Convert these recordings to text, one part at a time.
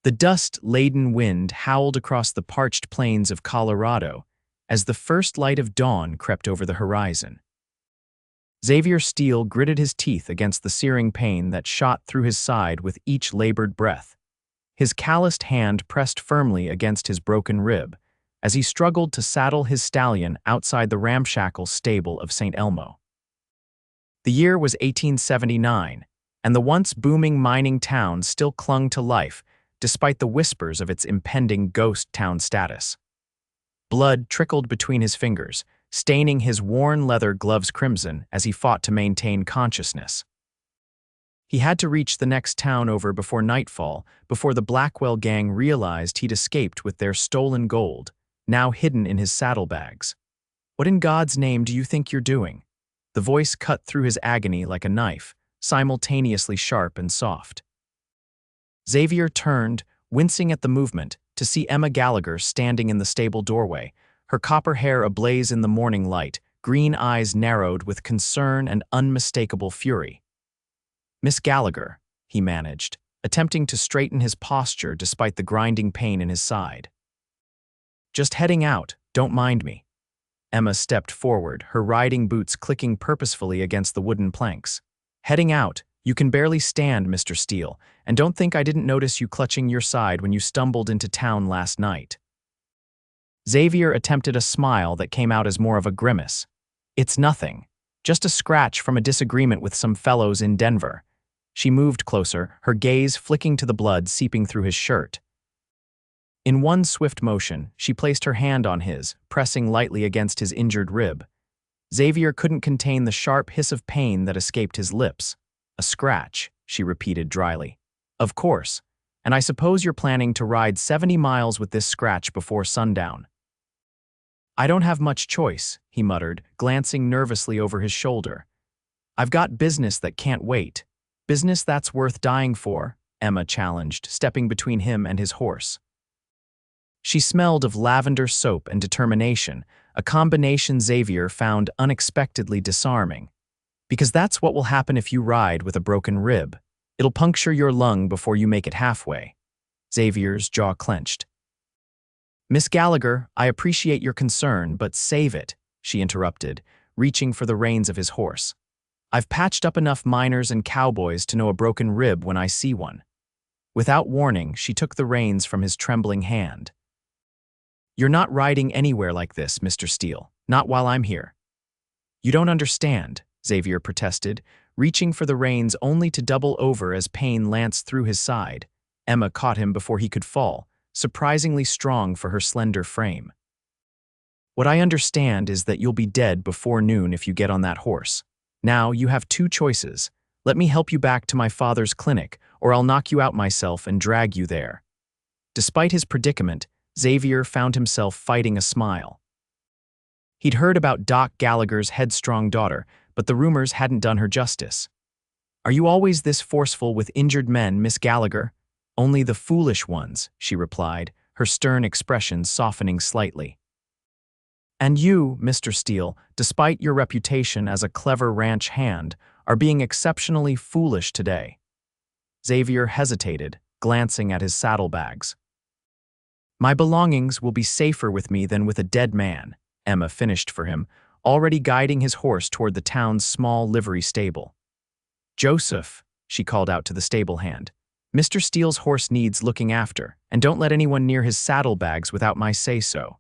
The dust-laden wind howled across the parched plains of Colorado as the first light of dawn crept over the horizon. Xavier Steele gritted his teeth against the searing pain that shot through his side with each labored breath. His calloused hand pressed firmly against his broken rib as he struggled to saddle his stallion outside the ramshackle stable of St. Elmo. The year was 1879, and the once booming mining town still clung to life despite the whispers of its impending ghost town status. Blood trickled between his fingers, staining his worn leather gloves crimson as he fought to maintain consciousness. He had to reach the next town over before nightfall, before the Blackwell Gang realized he'd escaped with their stolen gold, now hidden in his saddlebags. "What in God's name do you think you're doing?" The voice cut through his agony like a knife, simultaneously sharp and soft. Xavier turned, wincing at the movement, to see Emma Gallagher standing in the stable doorway, her copper hair ablaze in the morning light, green eyes narrowed with concern and unmistakable fury. "Miss Gallagher," he managed, attempting to straighten his posture despite the grinding pain in his side. "Just heading out, don't mind me." Emma stepped forward, her riding boots clicking purposefully against the wooden planks. "Heading out? You can barely stand, Mr. Steele, and don't think I didn't notice you clutching your side when you stumbled into town last night." Xavier attempted a smile that came out as more of a grimace. "It's nothing. Just a scratch from a disagreement with some fellows in Denver." She moved closer, her gaze flicking to the blood seeping through his shirt. In one swift motion, she placed her hand on his, pressing lightly against his injured rib. Xavier couldn't contain the sharp hiss of pain that escaped his lips. "A scratch," she repeated dryly. "Of course. And I suppose you're planning to ride 70 miles with this scratch before sundown." "I don't have much choice," he muttered, glancing nervously over his shoulder. "I've got business that can't wait." "Business that's worth dying for," Emma challenged, stepping between him and his horse. She smelled of lavender soap and determination, a combination Xavier found unexpectedly disarming. "Because that's what will happen if you ride with a broken rib. It'll puncture your lung before you make it halfway." Xavier's jaw clenched. "Miss Gallagher, I appreciate your concern, but save it," she interrupted, reaching for the reins of his horse. "I've patched up enough miners and cowboys to know a broken rib when I see one." Without warning, she took the reins from his trembling hand. "You're not riding anywhere like this, Mr. Steele, not while I'm here." "You don't understand," Xavier protested, reaching for the reins only to double over as pain lanced through his side. Emma caught him before he could fall, surprisingly strong for her slender frame. "What I understand is that you'll be dead before noon if you get on that horse. Now, you have two choices. Let me help you back to my father's clinic, or I'll knock you out myself and drag you there." Despite his predicament, Xavier found himself fighting a smile. He'd heard about Doc Gallagher's headstrong daughter, but the rumors hadn't done her justice. "Are you always this forceful with injured men, Miss Gallagher?" "Only the foolish ones," she replied, her stern expression softening slightly. "And you, Mr. Steele, despite your reputation as a clever ranch hand, are being exceptionally foolish today." Xavier hesitated, glancing at his saddlebags. "My belongings will be safer with me than with a dead man," Emma finished for him, already guiding his horse toward the town's small livery stable. "Joseph," she called out to the stable hand, "Mr. Steele's horse needs looking after, and don't let anyone near his saddlebags without my say-so."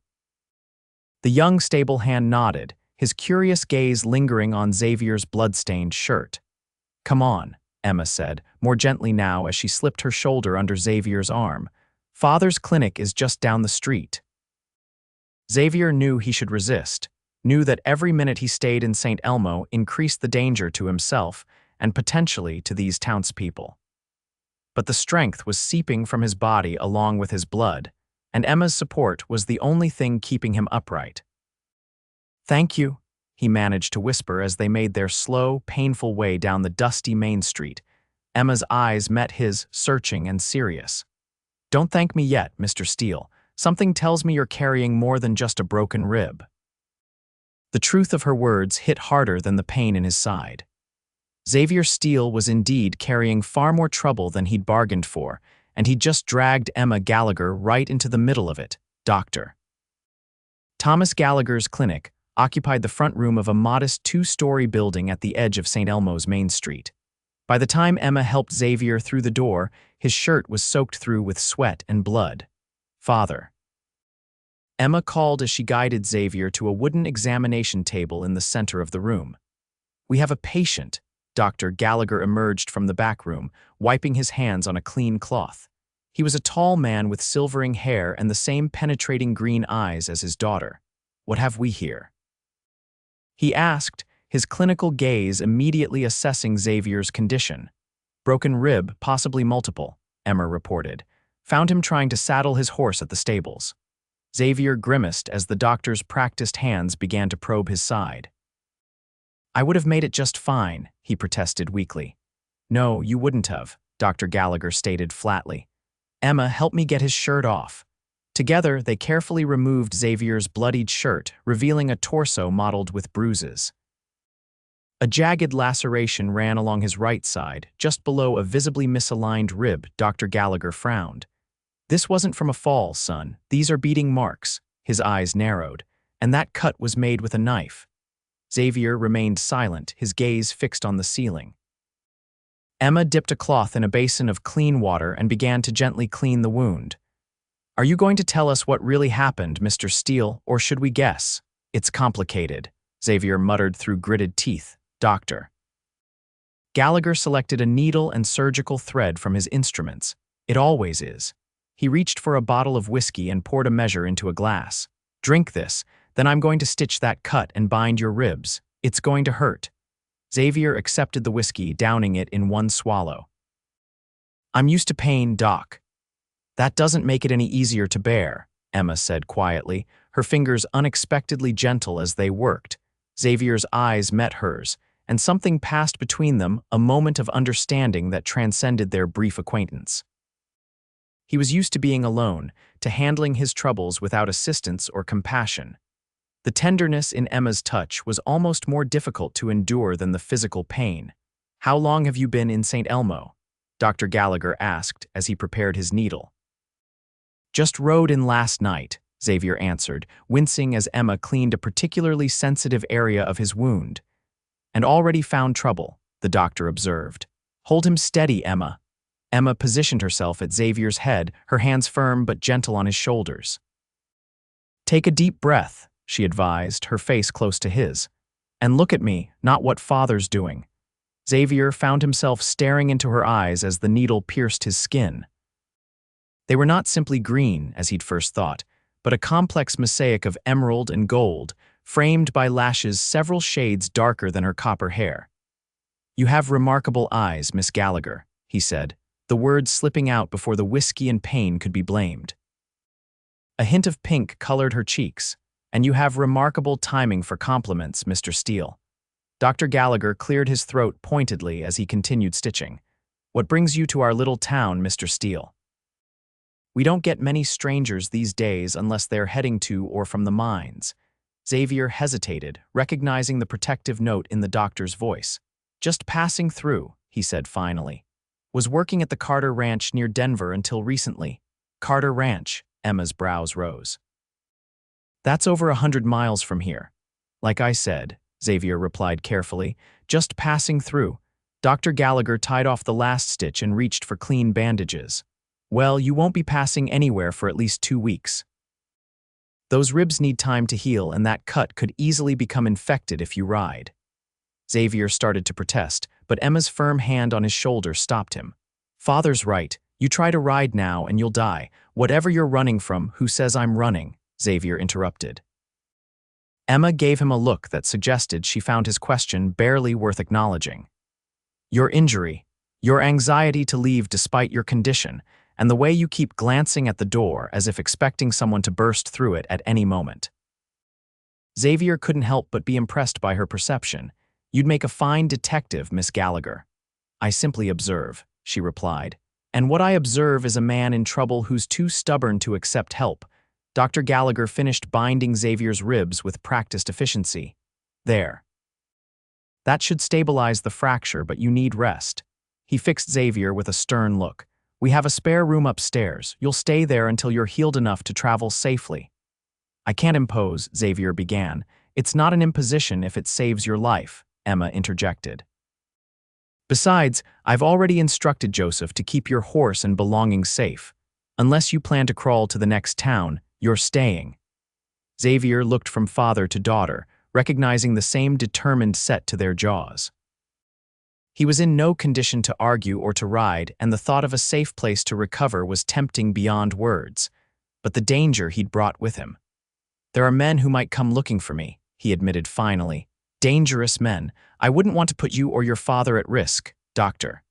The young stable hand nodded, his curious gaze lingering on Xavier's blood-stained shirt. "Come on," Emma said, more gently now as she slipped her shoulder under Xavier's arm. "Father's clinic is just down the street." Xavier knew he should resist, knew that every minute he stayed in St. Elmo increased the danger to himself and potentially to these townspeople. But the strength was seeping from his body along with his blood, and Emma's support was the only thing keeping him upright. "Thank you," he managed to whisper as they made their slow, painful way down the dusty Main Street. Emma's eyes met his, searching and serious. "Don't thank me yet, Mr. Steele. Something tells me you're carrying more than just a broken rib." The truth of her words hit harder than the pain in his side. Xavier Steele was indeed carrying far more trouble than he'd bargained for, and he just dragged Emma Gallagher right into the middle of it. Dr. Thomas Gallagher's clinic occupied the front room of a modest two-story building at the edge of St. Elmo's Main Street. By the time Emma helped Xavier through the door, his shirt was soaked through with sweat and blood. Father. Emma called as she guided Xavier to a wooden examination table in the center of the room. "We have a patient." Dr. Gallagher emerged from the back room, wiping his hands on a clean cloth. He was a tall man with silvering hair and the same penetrating green eyes as his daughter. "What have we here?" he asked, his clinical gaze immediately assessing Xavier's condition. "Broken rib, possibly multiple," Emma reported. "Found him trying to saddle his horse at the stables." Xavier grimaced as the doctor's practiced hands began to probe his side. "I would have made it just fine," he protested weakly. "No, you wouldn't have," Dr. Gallagher stated flatly. "Emma, help me get his shirt off." Together, they carefully removed Xavier's bloodied shirt, revealing a torso mottled with bruises. A jagged laceration ran along his right side, just below a visibly misaligned rib. Dr. Gallagher frowned. "This wasn't from a fall, son. These are beating marks." His eyes narrowed. "And that cut was made with a knife." Xavier remained silent, his gaze fixed on the ceiling. Emma dipped a cloth in a basin of clean water and began to gently clean the wound. "Are you going to tell us what really happened, Mr. Steele, or should we guess?" "It's complicated," Xavier muttered through gritted teeth. "Doctor." Gallagher selected a needle and surgical thread from his instruments. "It always is." He reached for a bottle of whiskey and poured a measure into a glass. "Drink this, then I'm going to stitch that cut and bind your ribs. It's going to hurt." Xavier accepted the whiskey, downing it in one swallow. "I'm used to pain, Doc." "That doesn't make it any easier to bear," Emma said quietly, her fingers unexpectedly gentle as they worked. Xavier's eyes met hers, and something passed between them, a moment of understanding that transcended their brief acquaintance. He was used to being alone, to handling his troubles without assistance or compassion. The tenderness in Emma's touch was almost more difficult to endure than the physical pain. "How long have you been in St. Elmo?" Dr. Gallagher asked as he prepared his needle. "Just rode in last night," Xavier answered, wincing as Emma cleaned a particularly sensitive area of his wound. "And already found trouble," the doctor observed. "Hold him steady, Emma." Emma positioned herself at Xavier's head, her hands firm but gentle on his shoulders. "Take a deep breath," she advised, her face close to his. "And look at me, not what Father's doing." Xavier found himself staring into her eyes as the needle pierced his skin. They were not simply green, as he'd first thought, but a complex mosaic of emerald and gold, framed by lashes several shades darker than her copper hair. "You have remarkable eyes, Miss Gallagher," he said, the words slipping out before the whiskey and pain could be blamed. A hint of pink colored her cheeks. "And you have remarkable timing for compliments, Mr. Steele." Dr. Gallagher cleared his throat pointedly as he continued stitching. "What brings you to our little town, Mr. Steele?" "We don't get many strangers these days unless they're heading to or from the mines." Xavier hesitated, recognizing the protective note in the doctor's voice. "Just passing through," he said finally. "Was working at the Carter Ranch near Denver until recently." "Carter Ranch," Emma's brows rose. "That's over 100 miles from here." "Like I said," Xavier replied carefully, "just passing through." Dr. Gallagher tied off the last stitch and reached for clean bandages. "Well, you won't be passing anywhere for at least 2 weeks. Those ribs need time to heal, and that cut could easily become infected if you ride." Xavier started to protest, but Emma's firm hand on his shoulder stopped him. "Father's right. You try to ride now and you'll die. Whatever you're running from, who says I'm running?" Xavier interrupted. Emma gave him a look that suggested she found his question barely worth acknowledging. "Your injury, your anxiety to leave despite your condition, and the way you keep glancing at the door as if expecting someone to burst through it at any moment." Xavier couldn't help but be impressed by her perception. "You'd make a fine detective, Miss Gallagher." "I simply observe," she replied. "And what I observe is a man in trouble who's too stubborn to accept help." Dr. Gallagher finished binding Xavier's ribs with practiced efficiency. "There. That should stabilize the fracture, but you need rest." He fixed Xavier with a stern look. We have a spare room upstairs. You'll stay there until you're healed enough to travel safely. I can't impose, Xavier began. It's not an imposition if it saves your life, Emma interjected. Besides, I've already instructed Joseph to keep your horse and belongings safe. Unless you plan to crawl to the next town, you're staying. Xavier looked from father to daughter, recognizing the same determined set to their jaws. He was in no condition to argue or to ride, and the thought of a safe place to recover was tempting beyond words. But the danger he'd brought with him. There are men who might come looking for me, he admitted finally. Dangerous men. I wouldn't want to put you or your father at risk, Doctor.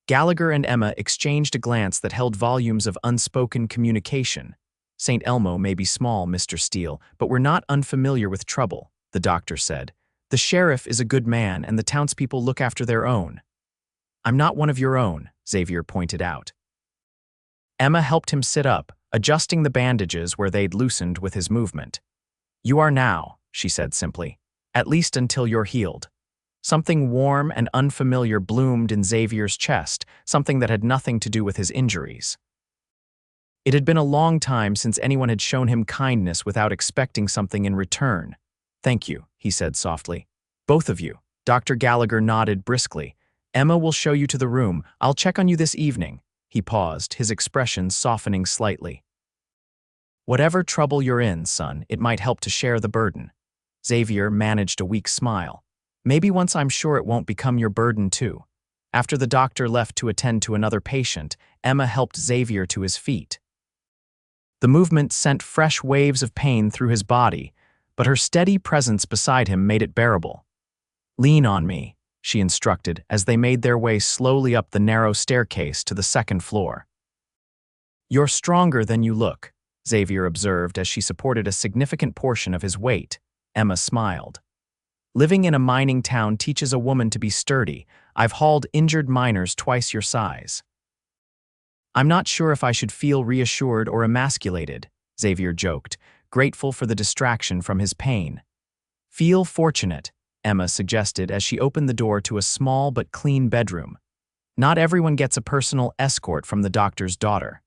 Gallagher and Emma exchanged a glance that held volumes of unspoken communication. St. Elmo may be small, Mr. Steele, but we're not unfamiliar with trouble, the doctor said. The sheriff is a good man, and the townspeople look after their own. I'm not one of your own, Xavier pointed out. Emma helped him sit up, adjusting the bandages where they'd loosened with his movement. You are now, she said simply, at least until you're healed. Something warm and unfamiliar bloomed in Xavier's chest, something that had nothing to do with his injuries. It had been a long time since anyone had shown him kindness without expecting something in return. Thank you, he said softly. Both of you. Dr. Gallagher nodded briskly. Emma will show you to the room. I'll check on you this evening. He paused, his expression softening slightly. Whatever trouble you're in, son, it might help to share the burden. Xavier managed a weak smile. Maybe once I'm sure it won't become your burden too. After the doctor left to attend to another patient, Emma helped Xavier to his feet. The movement sent fresh waves of pain through his body, but her steady presence beside him made it bearable. Lean on me, she instructed as they made their way slowly up the narrow staircase to the second floor. You're stronger than you look, Xavier observed as she supported a significant portion of his weight. Emma smiled. Living in a mining town teaches a woman to be sturdy. I've hauled injured miners twice your size. I'm not sure if I should feel reassured or emasculated, Xavier joked, grateful for the distraction from his pain. Feel fortunate, Emma suggested as she opened the door to a small but clean bedroom. Not everyone gets a personal escort from the doctor's daughter.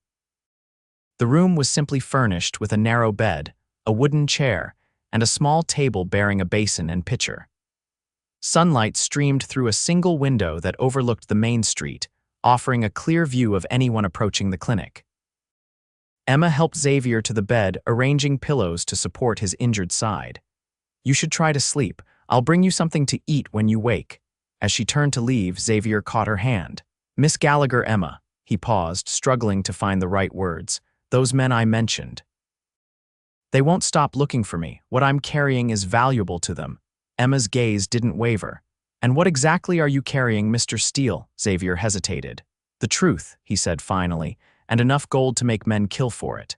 The room was simply furnished with a narrow bed, a wooden chair, and a small table bearing a basin and pitcher. Sunlight streamed through a single window that overlooked the main street, offering a clear view of anyone approaching the clinic. Emma helped Xavier to the bed, arranging pillows to support his injured side. You should try to sleep. I'll bring you something to eat when you wake. As she turned to leave, Xavier caught her hand. Miss Gallagher, Emma. He paused, struggling to find the right words. Those men I mentioned. They won't stop looking for me. What I'm carrying is valuable to them. Emma's gaze didn't waver. And what exactly are you carrying, Mr. Steele? Xavier hesitated. The truth, he said finally, and enough gold to make men kill for it.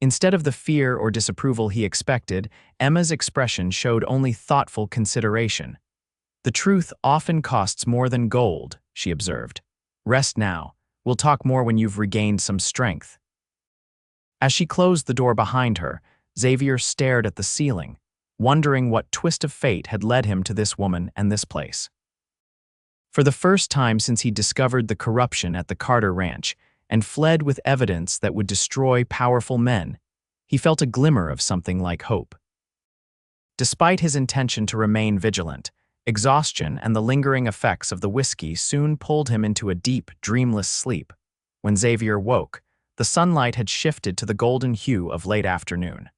Instead of the fear or disapproval he expected, Emma's expression showed only thoughtful consideration. The truth often costs more than gold, she observed. Rest now. We'll talk more when you've regained some strength. As she closed the door behind her, Xavier stared at the ceiling, wondering what twist of fate had led him to this woman and this place. For the first time since he discovered the corruption at the Carter Ranch and fled with evidence that would destroy powerful men, he felt a glimmer of something like hope. Despite his intention to remain vigilant, exhaustion and the lingering effects of the whiskey soon pulled him into a deep, dreamless sleep. When Xavier woke, the sunlight had shifted to the golden hue of late afternoon.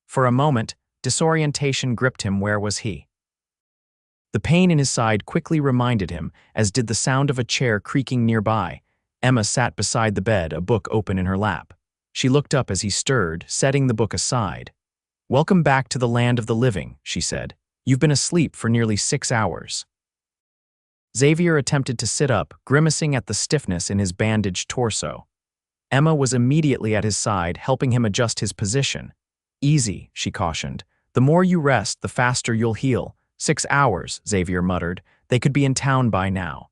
For a moment, disorientation gripped him. Where was he? The pain in his side quickly reminded him, as did the sound of a chair creaking nearby. Emma sat beside the bed, a book open in her lap. She looked up as he stirred, setting the book aside. Welcome back to the land of the living, she said. You've been asleep for nearly 6 hours. Xavier attempted to sit up, grimacing at the stiffness in his bandaged torso. Emma was immediately at his side, helping him adjust his position. Easy, she cautioned. The more you rest, the faster you'll heal. 6 hours, Xavier muttered. They could be in town by now.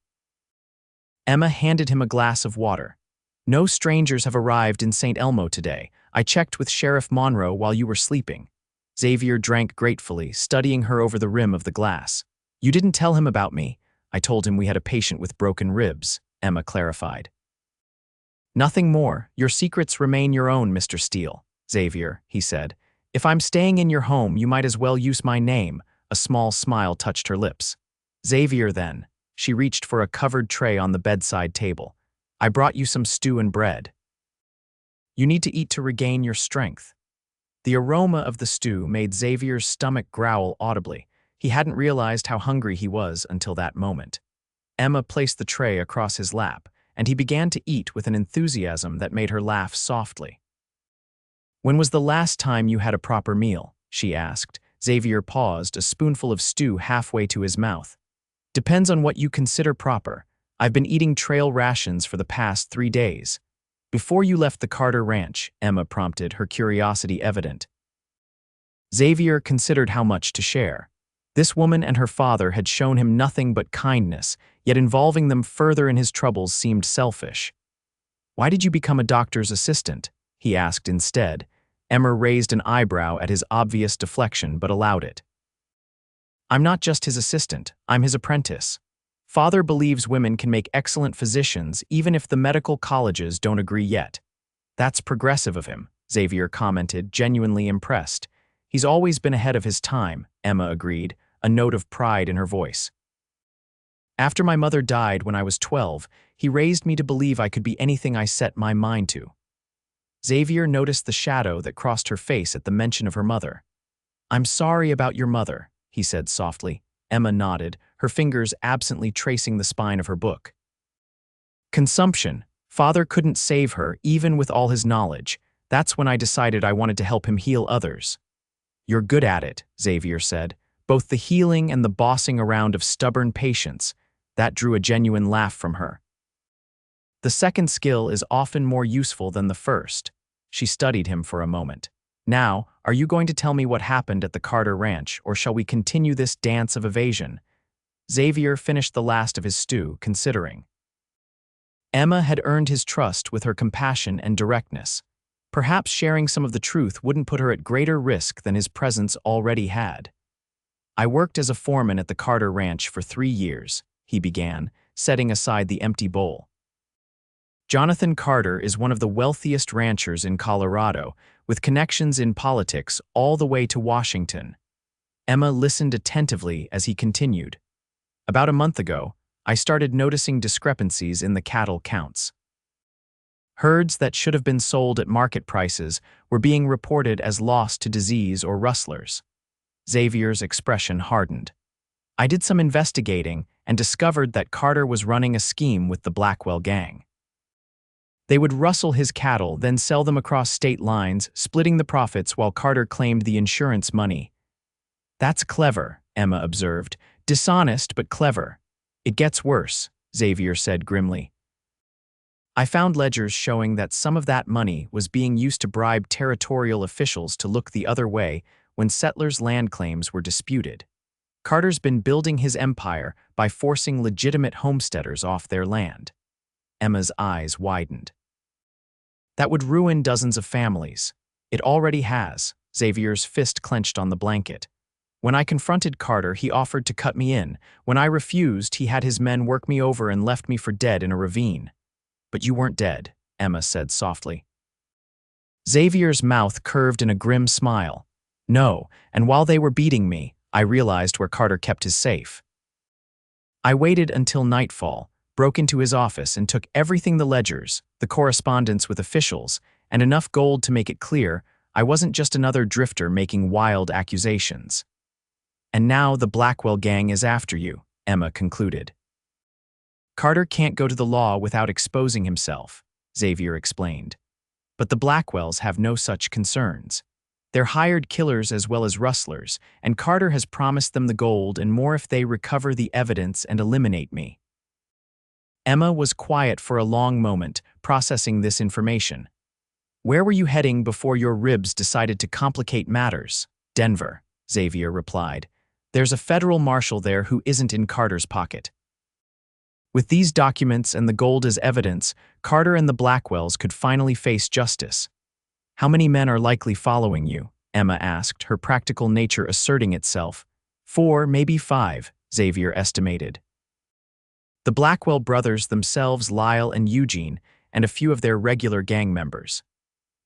Emma handed him a glass of water. No strangers have arrived in St. Elmo today. I checked with Sheriff Monroe while you were sleeping. Xavier drank gratefully, studying her over the rim of the glass. You didn't tell him about me. I told him we had a patient with broken ribs. Emma clarified. Nothing more. Your secrets remain your own, Mr. Steele. Xavier, he said. If I'm staying in your home, you might as well use my name. A small smile touched her lips. Xavier, then. She reached for a covered tray on the bedside table. I brought you some stew and bread. You need to eat to regain your strength. The aroma of the stew made Xavier's stomach growl audibly. He hadn't realized how hungry he was until that moment. Emma placed the tray across his lap, and he began to eat with an enthusiasm that made her laugh softly. When was the last time you had a proper meal? She asked. Xavier paused, a spoonful of stew halfway to his mouth. Depends on what you consider proper. I've been eating trail rations for the past 3 days. Before you left the Carter Ranch, Emma prompted, her curiosity evident. Xavier considered how much to share. This woman and her father had shown him nothing but kindness, yet involving them further in his troubles seemed selfish. Why did you become a doctor's assistant? He asked instead. Emma raised an eyebrow at his obvious deflection but allowed it. I'm not just his assistant, I'm his apprentice. Father believes women can make excellent physicians even if the medical colleges don't agree yet. That's progressive of him, Xavier commented, genuinely impressed. He's always been ahead of his time, Emma agreed, a note of pride in her voice. After my mother died when I was 12, he raised me to believe I could be anything I set my mind to. Xavier noticed the shadow that crossed her face at the mention of her mother. I'm sorry about your mother, he said softly. Emma nodded, her fingers absently tracing the spine of her book. Consumption. Father couldn't save her, even with all his knowledge. That's when I decided I wanted to help him heal others. You're good at it, Xavier said. Both the healing and the bossing around of stubborn patients. That drew a genuine laugh from her. The second skill is often more useful than the first. She studied him for a moment. Now, are you going to tell me what happened at the Carter Ranch, or shall we continue this dance of evasion? Xavier finished the last of his stew, considering. Emma had earned his trust with her compassion and directness. Perhaps sharing some of the truth wouldn't put her at greater risk than his presence already had. I worked as a foreman at the Carter Ranch for 3 years, he began, setting aside the empty bowl. Jonathan Carter is one of the wealthiest ranchers in Colorado, with connections in politics all the way to Washington. Emma listened attentively as he continued. About a month ago, I started noticing discrepancies in the cattle counts. Herds that should have been sold at market prices were being reported as lost to disease or rustlers. Xavier's expression hardened. I did some investigating and discovered that Carter was running a scheme with the Blackwell Gang. They would rustle his cattle, then sell them across state lines, splitting the profits while Carter claimed the insurance money. That's clever, Emma observed. Dishonest, but clever. It gets worse, Xavier said grimly. I found ledgers showing that some of that money was being used to bribe territorial officials to look the other way when settlers' land claims were disputed. Carter's been building his empire by forcing legitimate homesteaders off their land. Emma's eyes widened. That would ruin dozens of families. It already has, Xavier's fist clenched on the blanket. When I confronted Carter, he offered to cut me in. When I refused, he had his men work me over and left me for dead in a ravine. But you weren't dead, Emma said softly. Xavier's mouth curved in a grim smile. No, and while they were beating me, I realized where Carter kept his safe. I waited until nightfall, broke into his office and took everything, the ledgers, the correspondence with officials, and enough gold to make it clear I wasn't just another drifter making wild accusations. And now the Blackwell Gang is after you, Emma concluded. Carter can't go to the law without exposing himself, Xavier explained. But the Blackwells have no such concerns. They're hired killers as well as rustlers, and Carter has promised them the gold and more if they recover the evidence and eliminate me. Emma was quiet for a long moment, processing this information. Where were you heading before your ribs decided to complicate matters? Denver, Xavier replied. There's a federal marshal there who isn't in Carter's pocket. With these documents and the gold as evidence, Carter and the Blackwells could finally face justice. How many men are likely following you? Emma asked, her practical nature asserting itself. 4, maybe 5, Xavier estimated. The Blackwell brothers themselves, Lyle and Eugene, and a few of their regular gang members.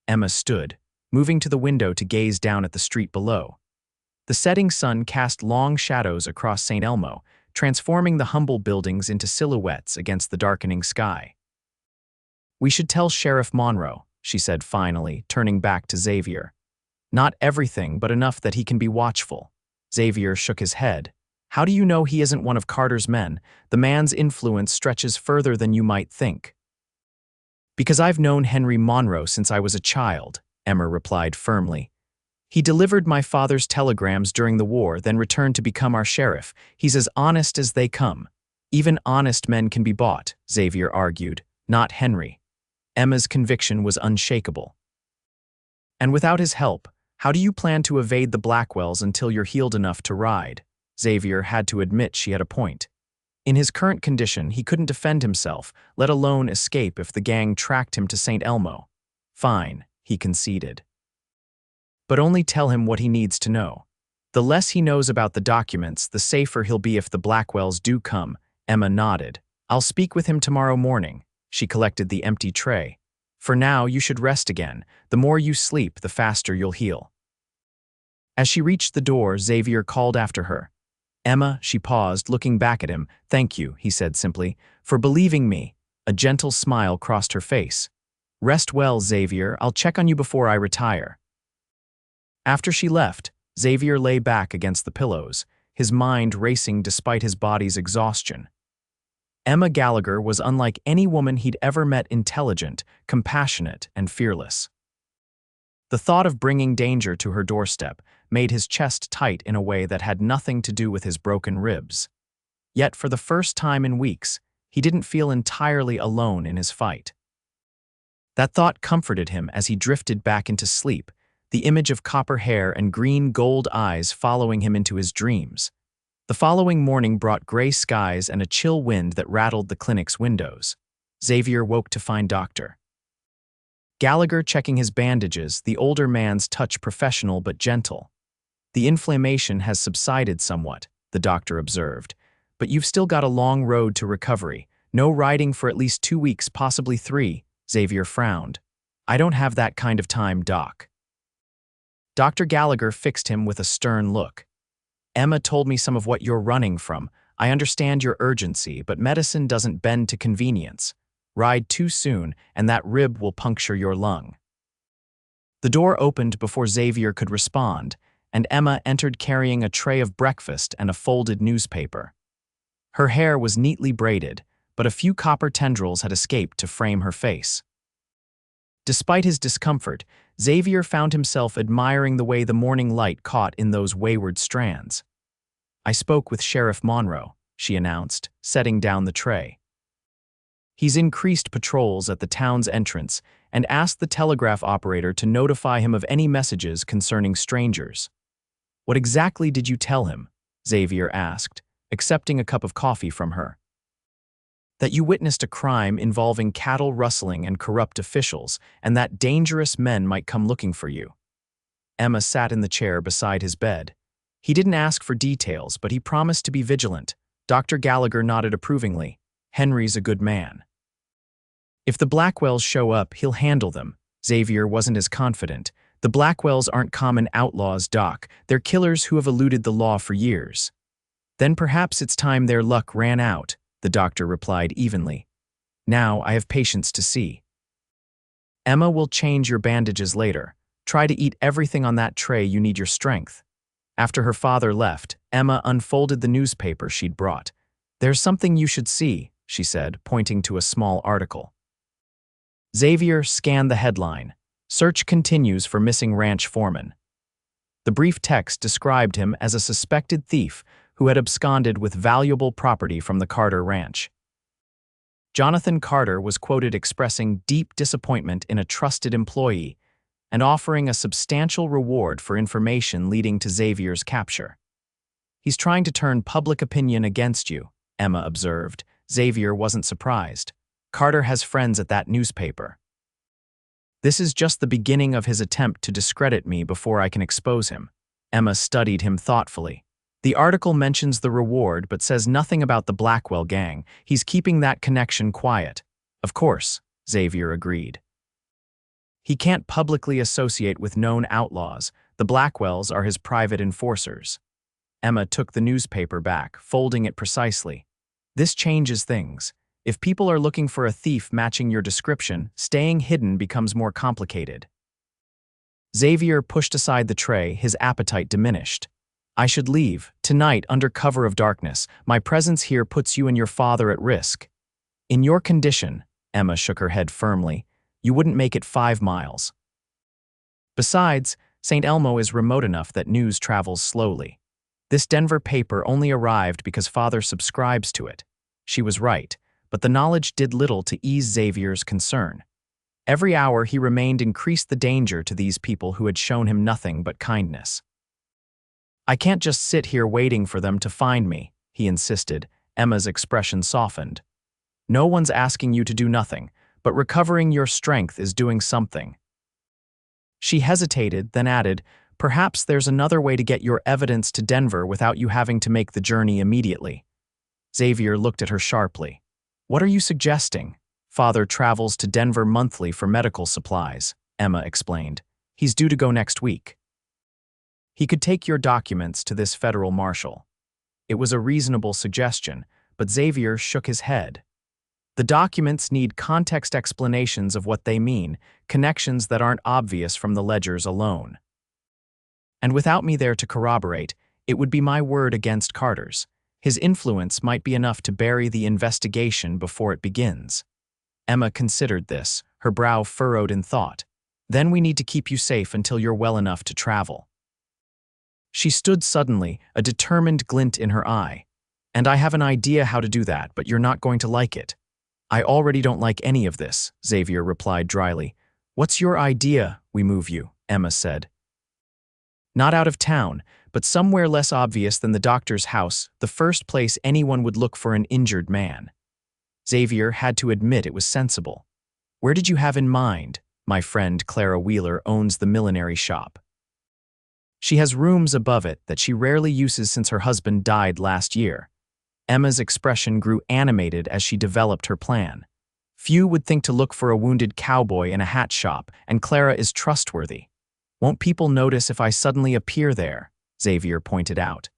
Emma stood, moving to the window to gaze down at the street below. The setting sun cast long shadows across St. Elmo, transforming the humble buildings into silhouettes against the darkening sky. "We should tell Sheriff Monroe," she said finally, turning back to Xavier. "Not everything, but enough that he can be watchful." Xavier shook his head. "How do you know he isn't one of Carter's men? The man's influence stretches further than you might think." "Because I've known Henry Monroe since I was a child," Emma replied firmly. "He delivered my father's telegrams during the war, then returned to become our sheriff. He's as honest as they come." "Even honest men can be bought," Xavier argued, "not Henry." Emma's conviction was unshakable. "And without his help, how do you plan to evade the Blackwells until you're healed enough to ride?" Xavier had to admit she had a point. In his current condition, he couldn't defend himself, let alone escape if the gang tracked him to St. Elmo. "Fine," he conceded. "But only tell him what he needs to know. The less he knows about the documents, the safer he'll be if the Blackwells do come." Emma nodded. "I'll speak with him tomorrow morning." She collected the empty tray. "For now, you should rest again. The more you sleep, the faster you'll heal." As she reached the door, Xavier called after her. "Emma," she paused, looking back at him. "Thank you," he said simply, "for believing me." A gentle smile crossed her face. "Rest well, Xavier. I'll check on you before I retire." After she left, Xavier lay back against the pillows, his mind racing despite his body's exhaustion. Emma Gallagher was unlike any woman he'd ever met, intelligent, compassionate, and fearless. The thought of bringing danger to her doorstep made his chest tight in a way that had nothing to do with his broken ribs. Yet for the first time in weeks, he didn't feel entirely alone in his fight. That thought comforted him as he drifted back into sleep, the image of copper hair and green-gold eyes following him into his dreams. The following morning brought gray skies and a chill wind that rattled the clinic's windows. Xavier woke to find Dr. Gallagher checking his bandages, the older man's touch professional but gentle. "The inflammation has subsided somewhat," the doctor observed, "but you've still got a long road to recovery. No riding for at least 2 weeks, possibly 3. Xavier frowned. "I don't have that kind of time, Doc." Dr. Gallagher fixed him with a stern look. "Emma told me some of what you're running from. I understand your urgency, but medicine doesn't bend to convenience. Ride too soon, and that rib will puncture your lung." The door opened before Xavier could respond, and Emma entered carrying a tray of breakfast and a folded newspaper. Her hair was neatly braided, but a few copper tendrils had escaped to frame her face. Despite his discomfort, Xavier found himself admiring the way the morning light caught in those wayward strands. "I spoke with Sheriff Monroe," she announced, setting down the tray. "He's increased patrols at the town's entrance and asked the telegraph operator to notify him of any messages concerning strangers." "What exactly did you tell him?" Xavier asked, accepting a cup of coffee from her. "That you witnessed a crime involving cattle rustling and corrupt officials, and that dangerous men might come looking for you." Emma sat in the chair beside his bed. "He didn't ask for details, but he promised to be vigilant." Dr. Gallagher nodded approvingly. "Henry's a good man." "If the Blackwells show up, he'll handle them." Xavier wasn't as confident. "The Blackwells aren't common outlaws, Doc. They're killers who have eluded the law for years." "Then perhaps it's time their luck ran out," the doctor replied evenly. "Now I have patience to see." "Emma will change your bandages later. Try to eat everything on that tray. You need your strength." After her father left, Emma unfolded the newspaper she'd brought. "There's something you should see," she said, pointing to a small article. Xavier scanned the headline, "Search continues for missing ranch foreman." The brief text described him as a suspected thief who had absconded with valuable property from the Carter ranch. Jonathan Carter was quoted expressing deep disappointment in a trusted employee and offering a substantial reward for information leading to Xavier's capture. "He's trying to turn public opinion against you," Emma observed. Xavier wasn't surprised. "Carter has friends at that newspaper. This is just the beginning of his attempt to discredit me before I can expose him." Emma studied him thoughtfully. The article mentions the reward but says nothing about the Blackwell Gang. He's keeping that connection quiet. Of course, Xavier agreed. He can't publicly associate with known outlaws. The Blackwells are his private enforcers. Emma took the newspaper back, folding it precisely. This changes things. If people are looking for a thief matching your description, staying hidden becomes more complicated. Xavier pushed aside the tray, his appetite diminished. I should leave, tonight under cover of darkness. My presence here puts you and your father at risk. In your condition, Emma shook her head firmly, you wouldn't make it 5 miles. Besides, St. Elmo is remote enough that news travels slowly. This Denver paper only arrived because father subscribes to it. She was right, but the knowledge did little to ease Xavier's concern. Every hour he remained increased the danger to these people who had shown him nothing but kindness. I can't just sit here waiting for them to find me, he insisted. Emma's expression softened. No one's asking you to do nothing, but recovering your strength is doing something. She hesitated, then added, perhaps there's another way to get your evidence to Denver without you having to make the journey immediately. Xavier looked at her sharply. What are you suggesting? Father travels to Denver monthly for medical supplies, Emma explained. He's due to go next week. He could take your documents to this federal marshal. It was a reasonable suggestion, but Xavier shook his head. The documents need context explanations of what they mean, connections that aren't obvious from the ledgers alone. And without me there to corroborate, it would be my word against Carter's. His influence might be enough to bury the investigation before it begins. Emma considered this, her brow furrowed in thought. Then we need to keep you safe until you're well enough to travel. She stood suddenly, a determined glint in her eye. And I have an idea how to do that, but you're not going to like it. I already don't like any of this, Xavier replied dryly. What's your idea? We move you, Emma said. Not out of town, but somewhere less obvious than the doctor's house, the first place anyone would look for an injured man. Xavier had to admit it was sensible. Where did you have in mind? My friend Clara Wheeler owns the millinery shop. She has rooms above it that she rarely uses since her husband died last year. Emma's expression grew animated as she developed her plan. Few would think to look for a wounded cowboy in a hat shop, and Clara is trustworthy. Won't people notice if I suddenly appear there? Xavier pointed out.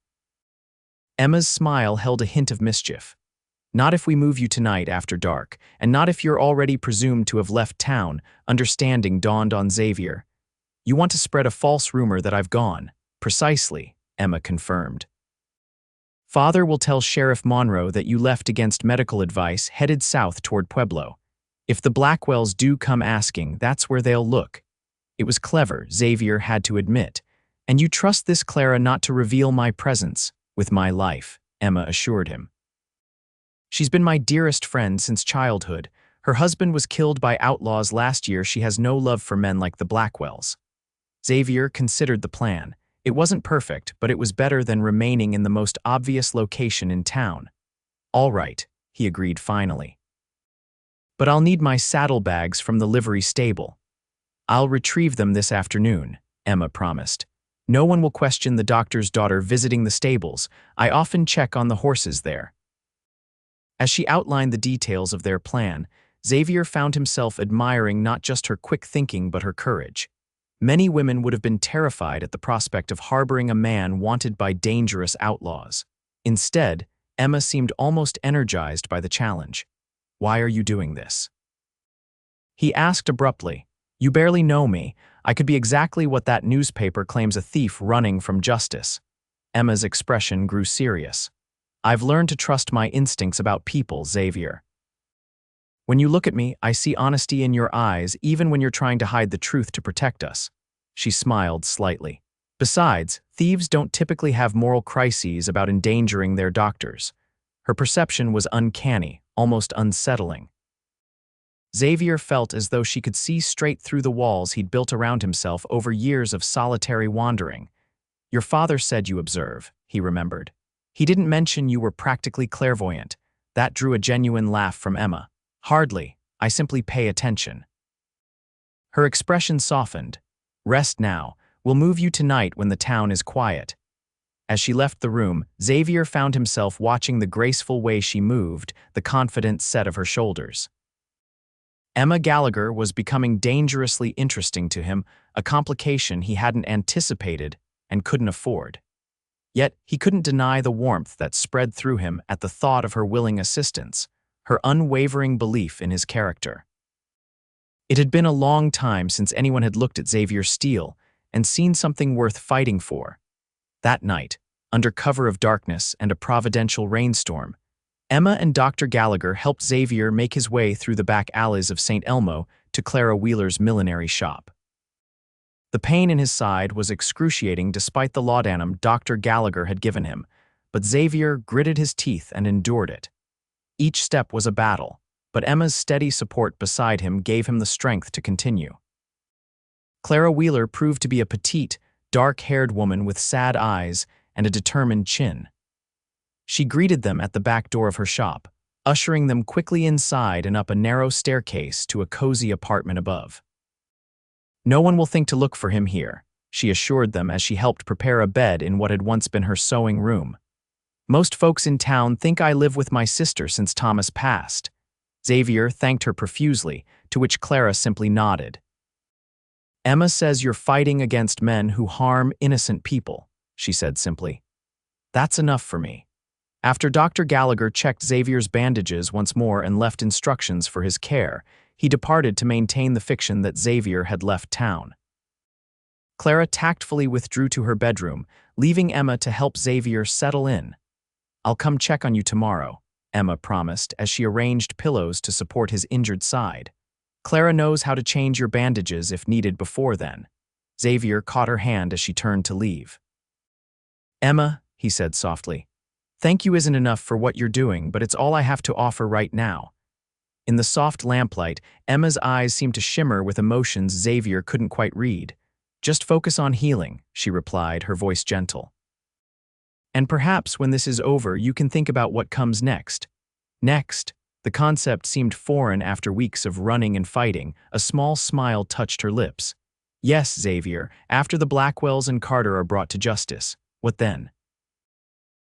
Emma's smile held a hint of mischief. Not if we move you tonight after dark, and not if you're already presumed to have left town, understanding dawned on Xavier. You want to spread a false rumor that I've gone. Precisely, Emma confirmed. Father will tell Sheriff Monroe that you left against medical advice, headed south toward Pueblo. If the Blackwells do come asking, that's where they'll look. It was clever, Xavier had to admit. And you trust this Clara not to reveal my presence with my life, Emma assured him. She's been my dearest friend since childhood. Her husband was killed by outlaws last year. She has no love for men like the Blackwells. Xavier considered the plan. It wasn't perfect, but it was better than remaining in the most obvious location in town. All right, he agreed finally. But I'll need my saddlebags from the livery stable. I'll retrieve them this afternoon, Emma promised. No one will question the doctor's daughter visiting the stables. I often check on the horses there. As she outlined the details of their plan, Xavier found himself admiring not just her quick thinking but her courage. Many women would have been terrified at the prospect of harboring a man wanted by dangerous outlaws. Instead, Emma seemed almost energized by the challenge. Why are you doing this? He asked abruptly. You barely know me. I could be exactly what that newspaper claims, a thief running from justice. Emma's expression grew serious. I've learned to trust my instincts about people, Xavier. When you look at me, I see honesty in your eyes, even when you're trying to hide the truth to protect us. She smiled slightly. Besides, thieves don't typically have moral crises about endangering their doctors. Her perception was uncanny, almost unsettling. Xavier felt as though she could see straight through the walls he'd built around himself over years of solitary wandering. Your father said you observe, he remembered. He didn't mention you were practically clairvoyant. That drew a genuine laugh from Emma. Hardly, I simply pay attention. Her expression softened. Rest now, we'll move you tonight when the town is quiet. As she left the room, Xavier found himself watching the graceful way she moved, the confident set of her shoulders. Emma Gallagher was becoming dangerously interesting to him, a complication he hadn't anticipated and couldn't afford. Yet he couldn't deny the warmth that spread through him at the thought of her willing assistance, her unwavering belief in his character. It had been a long time since anyone had looked at Xavier Steele and seen something worth fighting for. That night, under cover of darkness and a providential rainstorm, Emma and Dr. Gallagher helped Xavier make his way through the back alleys of St. Elmo to Clara Wheeler's millinery shop. The pain in his side was excruciating despite the laudanum Dr. Gallagher had given him, but Xavier gritted his teeth and endured it. Each step was a battle, but Emma's steady support beside him gave him the strength to continue. Clara Wheeler proved to be a petite, dark-haired woman with sad eyes and a determined chin. She greeted them at the back door of her shop, ushering them quickly inside and up a narrow staircase to a cozy apartment above. "No one will think to look for him here," she assured them as she helped prepare a bed in what had once been her sewing room. "Most folks in town think I live with my sister since Thomas passed." Xavier thanked her profusely, to which Clara simply nodded. "Emma says you're fighting against men who harm innocent people," she said simply. "That's enough for me." After Dr. Gallagher checked Xavier's bandages once more and left instructions for his care, he departed to maintain the fiction that Xavier had left town. Clara tactfully withdrew to her bedroom, leaving Emma to help Xavier settle in. "I'll come check on you tomorrow," Emma promised as she arranged pillows to support his injured side. "Clara knows how to change your bandages if needed before then." Xavier caught her hand as she turned to leave. "Emma," he said softly, "thank you isn't enough for what you're doing, but it's all I have to offer right now." In the soft lamplight, Emma's eyes seemed to shimmer with emotions Xavier couldn't quite read. "Just focus on healing," she replied, her voice gentle. "And perhaps when this is over, you can think about what comes next." Next, the concept seemed foreign after weeks of running and fighting. A small smile touched her lips. "Yes, Xavier, after the Blackwells and Carter are brought to justice. What then?"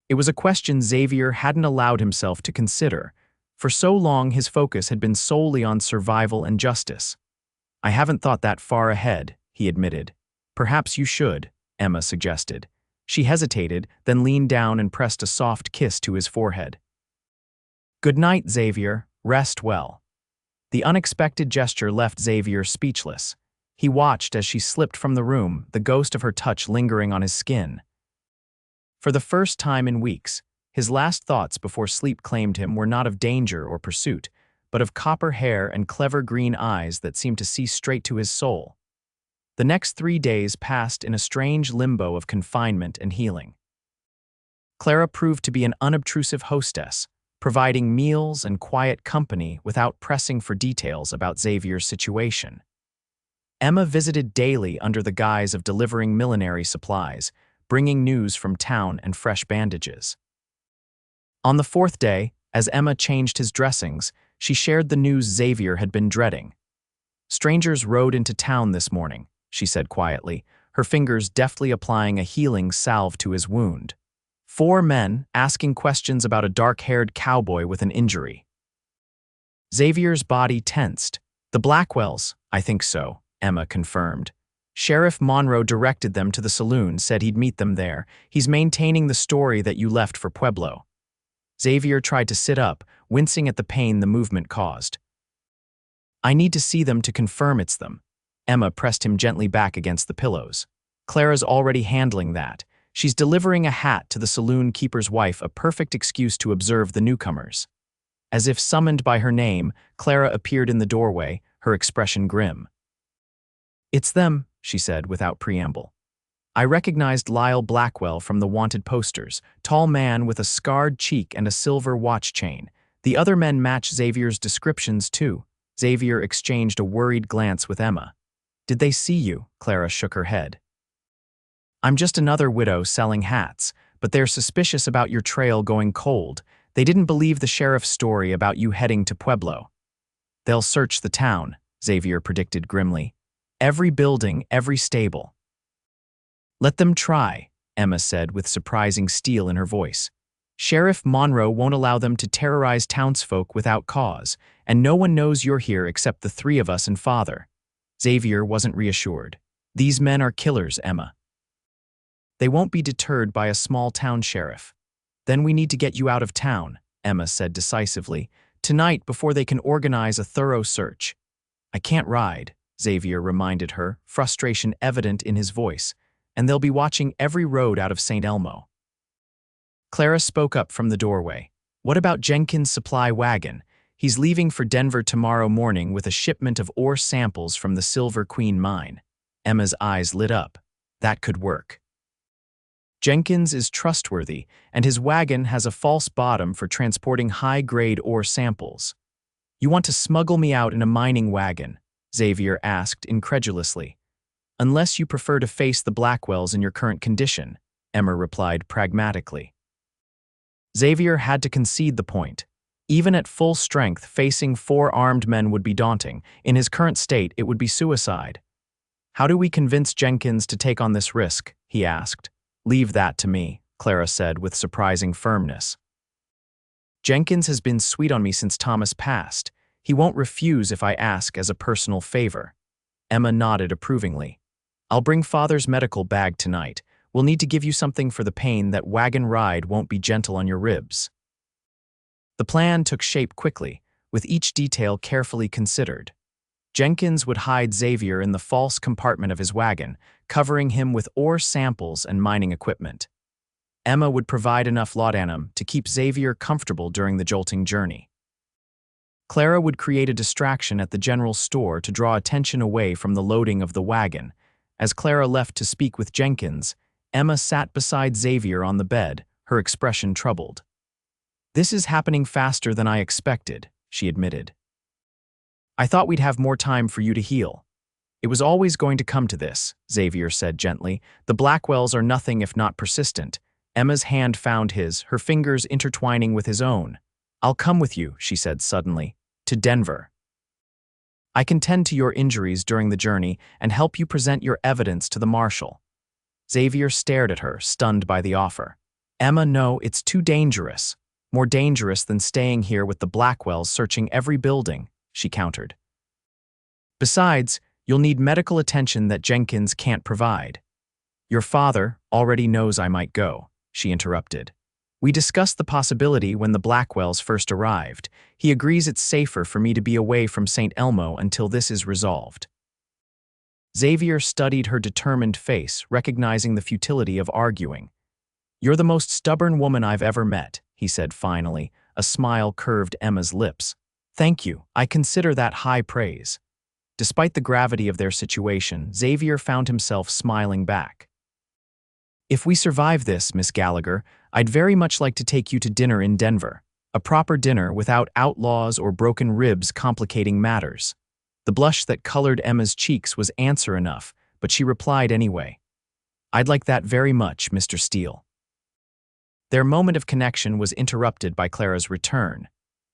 It was a question Xavier hadn't allowed himself to consider. For so long, his focus had been solely on survival and justice. "I haven't thought that far ahead," he admitted. "Perhaps you should," Emma suggested. She hesitated, then leaned down and pressed a soft kiss to his forehead. "Good night, Xavier. Rest well." The unexpected gesture left Xavier speechless. He watched as she slipped from the room, the ghost of her touch lingering on his skin. For the first time in weeks, his last thoughts before sleep claimed him were not of danger or pursuit, but of copper hair and clever green eyes that seemed to see straight to his soul. The next 3 days passed in a strange limbo of confinement and healing. Clara proved to be an unobtrusive hostess, providing meals and quiet company without pressing for details about Xavier's situation. Emma visited daily under the guise of delivering millinery supplies, bringing news from town and fresh bandages. On the 4th day, as Emma changed his dressings, she shared the news Xavier had been dreading. "Strangers rode into town this morning," she said quietly, her fingers deftly applying a healing salve to his wound. 4 men asking questions about a dark-haired cowboy with an injury. Xavier's body tensed. "The Blackwells, I think so," Emma confirmed. "Sheriff Monroe directed them to the saloon, said he'd meet them there. He's maintaining the story that you left for Pueblo." Xavier tried to sit up, wincing at the pain the movement caused. "I need to see them to confirm it's them." Emma pressed him gently back against the pillows. "Clara's already handling that. She's delivering a hat to the saloon keeper's wife, a perfect excuse to observe the newcomers." As if summoned by her name, Clara appeared in the doorway, her expression grim. "It's them," she said without preamble. "I recognized Lyle Blackwell from the wanted posters, tall man with a scarred cheek and a silver watch chain. The other men match Xavier's descriptions too." Xavier exchanged a worried glance with Emma. "Did they see you?" Clara shook her head. "I'm just another widow selling hats, but they're suspicious about your trail going cold. They didn't believe the sheriff's story about you heading to Pueblo." "They'll search the town," Xavier predicted grimly. "Every building, every stable." "Let them try." Emma said with surprising steel in her voice. Sheriff Monroe won't allow them to terrorize townsfolk without cause, and no one knows you're here except the three of us and Father. Xavier wasn't reassured. These men are killers, Emma. They won't be deterred by a small-town sheriff. Then we need to get you out of town, Emma said decisively, tonight before they can organize a thorough search. I can't ride, Xavier reminded her, frustration evident in his voice, and they'll be watching every road out of St. Elmo. Clara spoke up from the doorway. What about Jenkins' supply wagon? He's leaving for Denver tomorrow morning with a shipment of ore samples from the Silver Queen mine. Emma's eyes lit up. That could work. Jenkins is trustworthy, and his wagon has a false bottom for transporting high-grade ore samples. You want to smuggle me out in a mining wagon? Xavier asked incredulously. Unless you prefer to face the Blackwells in your current condition, Emma replied pragmatically. Xavier had to concede the point. Even at full strength, facing 4 armed men would be daunting. In his current state, it would be suicide. How do we convince Jenkins to take on this risk? He asked. Leave that to me, Clara said with surprising firmness. Jenkins has been sweet on me since Thomas passed. He won't refuse if I ask as a personal favor. Emma nodded approvingly. I'll bring Father's medical bag tonight. We'll need to give you something for the pain. That wagon ride won't be gentle on your ribs. The plan took shape quickly, with each detail carefully considered. Jenkins would hide Xavier in the false compartment of his wagon, covering him with ore samples and mining equipment. Emma would provide enough laudanum to keep Xavier comfortable during the jolting journey. Clara would create a distraction at the general store to draw attention away from the loading of the wagon. As Clara left to speak with Jenkins, Emma sat beside Xavier on the bed, her expression troubled. This is happening faster than I expected, she admitted. I thought we'd have more time for you to heal. It was always going to come to this, Xavier said gently. The Blackwells are nothing if not persistent. Emma's hand found his, her fingers intertwining with his own. I'll come with you, she said suddenly, to Denver. I can tend to your injuries during the journey and help you present your evidence to the marshal. Xavier stared at her, stunned by the offer. Emma, no, it's too dangerous. More dangerous than staying here with the Blackwells searching every building, she countered. Besides, you'll need medical attention that Jenkins can't provide. Your father already knows I might go, she interrupted. We discussed the possibility when the Blackwells first arrived. He agrees it's safer for me to be away from St. Elmo until this is resolved. Xavier studied her determined face, recognizing the futility of arguing. You're the most stubborn woman I've ever met, he said finally. A smile curved Emma's lips. Thank you, I consider that high praise. Despite the gravity of their situation, Xavier found himself smiling back. If we survive this, Miss Gallagher, I'd very much like to take you to dinner in Denver. A proper dinner without outlaws or broken ribs complicating matters. The blush that colored Emma's cheeks was answer enough, but she replied anyway. I'd like that very much, Mr. Steele. Their moment of connection was interrupted by Clara's return.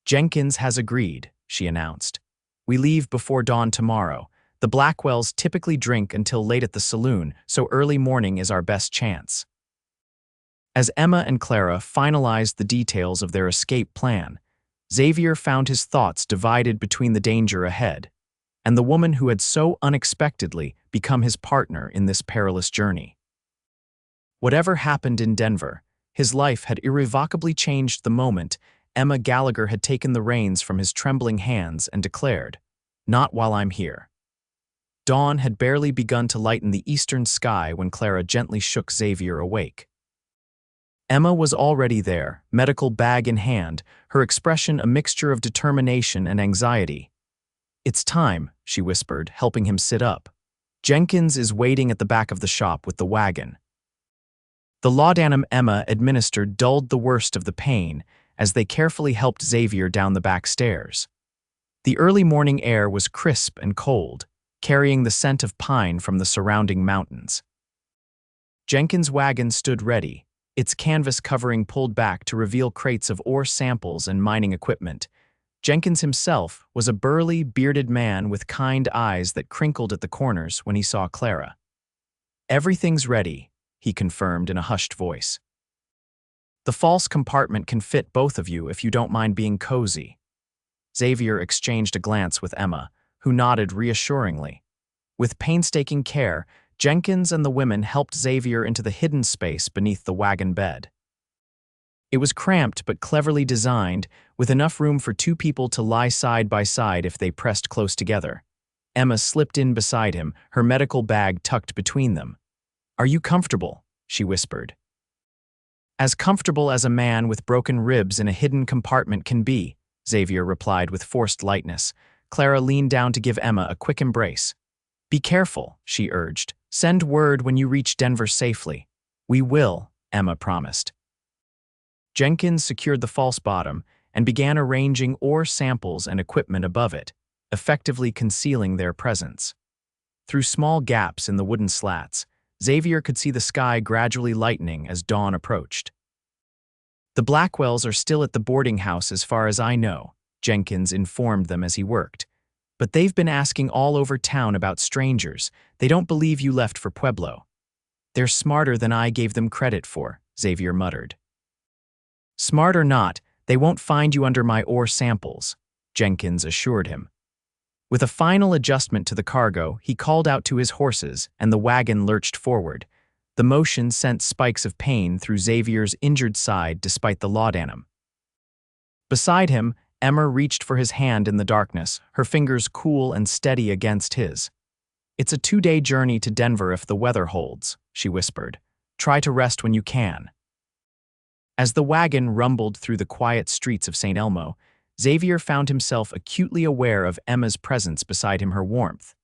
Jenkins has agreed, she announced. We leave before dawn tomorrow. The Blackwells typically drink until late at the saloon, so early morning is our best chance. As Emma and Clara finalized the details of their escape plan, Xavier found his thoughts divided between the danger ahead and the woman who had so unexpectedly become his partner in this perilous journey. Whatever happened in Denver, his life had irrevocably changed the moment Emma Gallagher had taken the reins from his trembling hands and declared, "Not while I'm here." Dawn had barely begun to lighten the eastern sky when Clara gently shook Xavier awake. Emma was already there, medical bag in hand, her expression a mixture of determination and anxiety. "It's time," she whispered, helping him sit up. "Jenkins is waiting at the back of the shop with the wagon." The laudanum Emma administered dulled the worst of the pain as they carefully helped Xavier down the back stairs. The early morning air was crisp and cold, carrying the scent of pine from the surrounding mountains. Jenkins' wagon stood ready, its canvas covering pulled back to reveal crates of ore samples and mining equipment. Jenkins himself was a burly, bearded man with kind eyes that crinkled at the corners when he saw Clara. "Everything's ready," he confirmed in a hushed voice. The false compartment can fit both of you if you don't mind being cozy. Xavier exchanged a glance with Emma, who nodded reassuringly. With painstaking care, Jenkins and the women helped Xavier into the hidden space beneath the wagon bed. It was cramped but cleverly designed, with enough room for two people to lie side by side if they pressed close together. Emma slipped in beside him, her medical bag tucked between them. "Are you comfortable?" she whispered. "As comfortable as a man with broken ribs in a hidden compartment can be," Xavier replied with forced lightness. Clara leaned down to give Emma a quick embrace. "Be careful," she urged. "Send word when you reach Denver safely." "We will," Emma promised. Jenkins secured the false bottom and began arranging ore samples and equipment above it, effectively concealing their presence. Through small gaps in the wooden slats, Xavier could see the sky gradually lightening as dawn approached. "The Blackwells are still at the boarding house as far as I know," Jenkins informed them as he worked. "But they've been asking all over town about strangers. They don't believe you left for Pueblo." "They're smarter than I gave them credit for," Xavier muttered. "Smart or not, they won't find you under my ore samples," Jenkins assured him. With a final adjustment to the cargo, he called out to his horses, and the wagon lurched forward. The motion sent spikes of pain through Xavier's injured side despite the laudanum. Beside him, Emma reached for his hand in the darkness, her fingers cool and steady against his. "It's a 2-day journey to Denver if the weather holds," she whispered. "Try to rest when you can." As the wagon rumbled through the quiet streets of St. Elmo, Xavier found himself acutely aware of Emma's presence beside him, her warmth,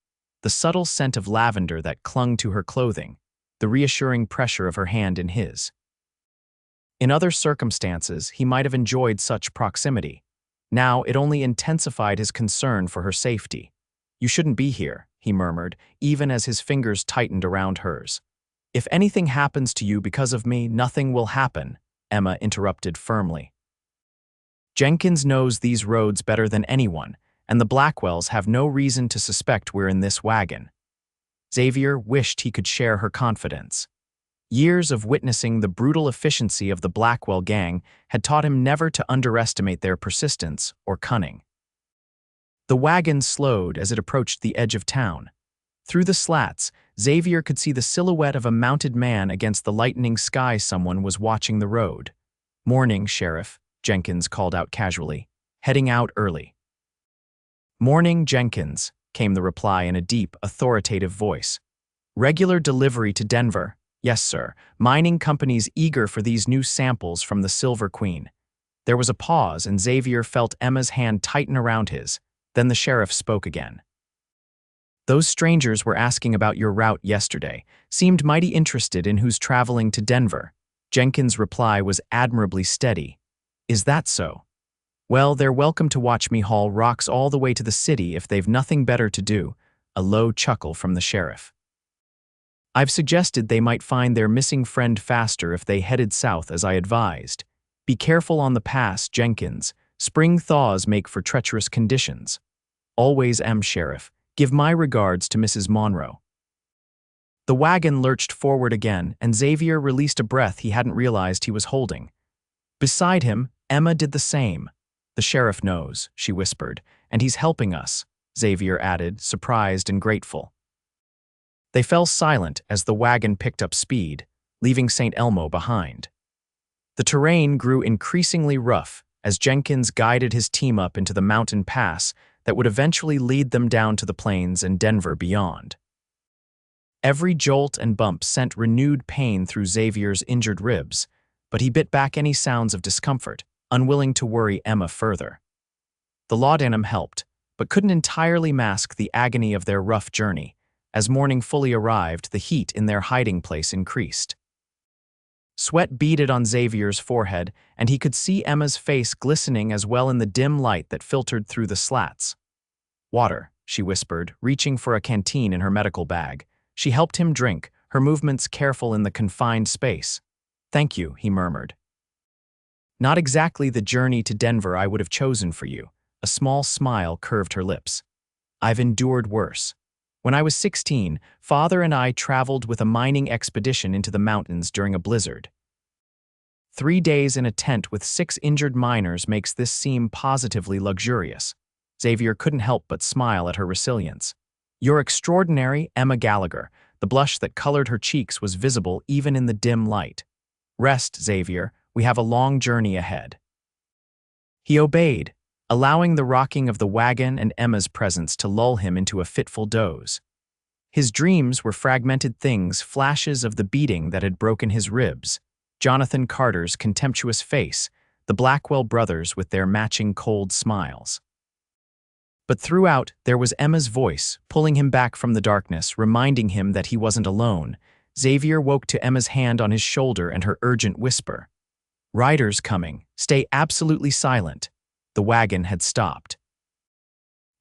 the subtle scent of lavender that clung to her clothing, the reassuring pressure of her hand in his. In other circumstances, he might have enjoyed such proximity. Now it only intensified his concern for her safety. "You shouldn't be here," he murmured, even as his fingers tightened around hers. "If anything happens to you because of me, nothing will happen," Emma interrupted firmly. "Jenkins knows these roads better than anyone, and the Blackwells have no reason to suspect we're in this wagon." Xavier wished he could share her confidence. Years of witnessing the brutal efficiency of the Blackwell Gang had taught him never to underestimate their persistence or cunning. The wagon slowed as it approached the edge of town. Through the slats, Xavier could see the silhouette of a mounted man against the lightening sky. Someone was watching the road. "Morning, Sheriff," Jenkins called out casually. "Heading out early." "Morning, Jenkins," came the reply in a deep, authoritative voice. "Regular delivery to Denver." "Yes, sir. Mining companies eager for these new samples from the Silver Queen." There was a pause, and Xavier felt Emma's hand tighten around his. Then the sheriff spoke again. "Those strangers were asking about your route yesterday, seemed mighty interested in who's traveling to Denver." Jenkins' reply was admirably steady. "Is that so? Well, they're welcome to watch me haul rocks all the way to the city if they've nothing better to do." A low chuckle from the sheriff. "I've suggested they might find their missing friend faster if they headed south as I advised. Be careful on the pass, Jenkins. Spring thaws make for treacherous conditions. Always am, Sheriff. Give my regards to Mrs. Monroe." The wagon lurched forward again, and Xavier released a breath he hadn't realized he was holding. Beside him, Emma did the same. "The sheriff knows," she whispered, "and he's helping us," Xavier added, surprised and grateful. They fell silent as the wagon picked up speed, leaving St. Elmo behind. The terrain grew increasingly rough as Jenkins guided his team up into the mountain pass that would eventually lead them down to the plains and Denver beyond. Every jolt and bump sent renewed pain through Xavier's injured ribs, but he bit back any sounds of discomfort, unwilling to worry Emma further. The laudanum helped, but couldn't entirely mask the agony of their rough journey. As morning fully arrived, the heat in their hiding place increased. Sweat beaded on Xavier's forehead, and he could see Emma's face glistening as well in the dim light that filtered through the slats. "Water," she whispered, reaching for a canteen in her medical bag. She helped him drink, her movements careful in the confined space. "Thank you," he murmured. "Not exactly the journey to Denver I would have chosen for you." A small smile curved her lips. "I've endured worse. When I was 16, Father and I traveled with a mining expedition into the mountains during a blizzard. 3 days in a tent with 6 injured miners makes this seem positively luxurious. Xavier couldn't help but smile at her resilience. You're extraordinary, Emma Gallagher. The blush that colored her cheeks was visible even in the dim light. Rest, Xavier. We have a long journey ahead. He obeyed, allowing the rocking of the wagon and Emma's presence to lull him into a fitful doze. His dreams were fragmented things, flashes of the beating that had broken his ribs, Jonathan Carter's contemptuous face, the Blackwell brothers with their matching cold smiles. But throughout, there was Emma's voice, pulling him back from the darkness, reminding him that he wasn't alone. Xavier woke to Emma's hand on his shoulder and her urgent whisper. "Riders coming. Stay absolutely silent." The wagon had stopped.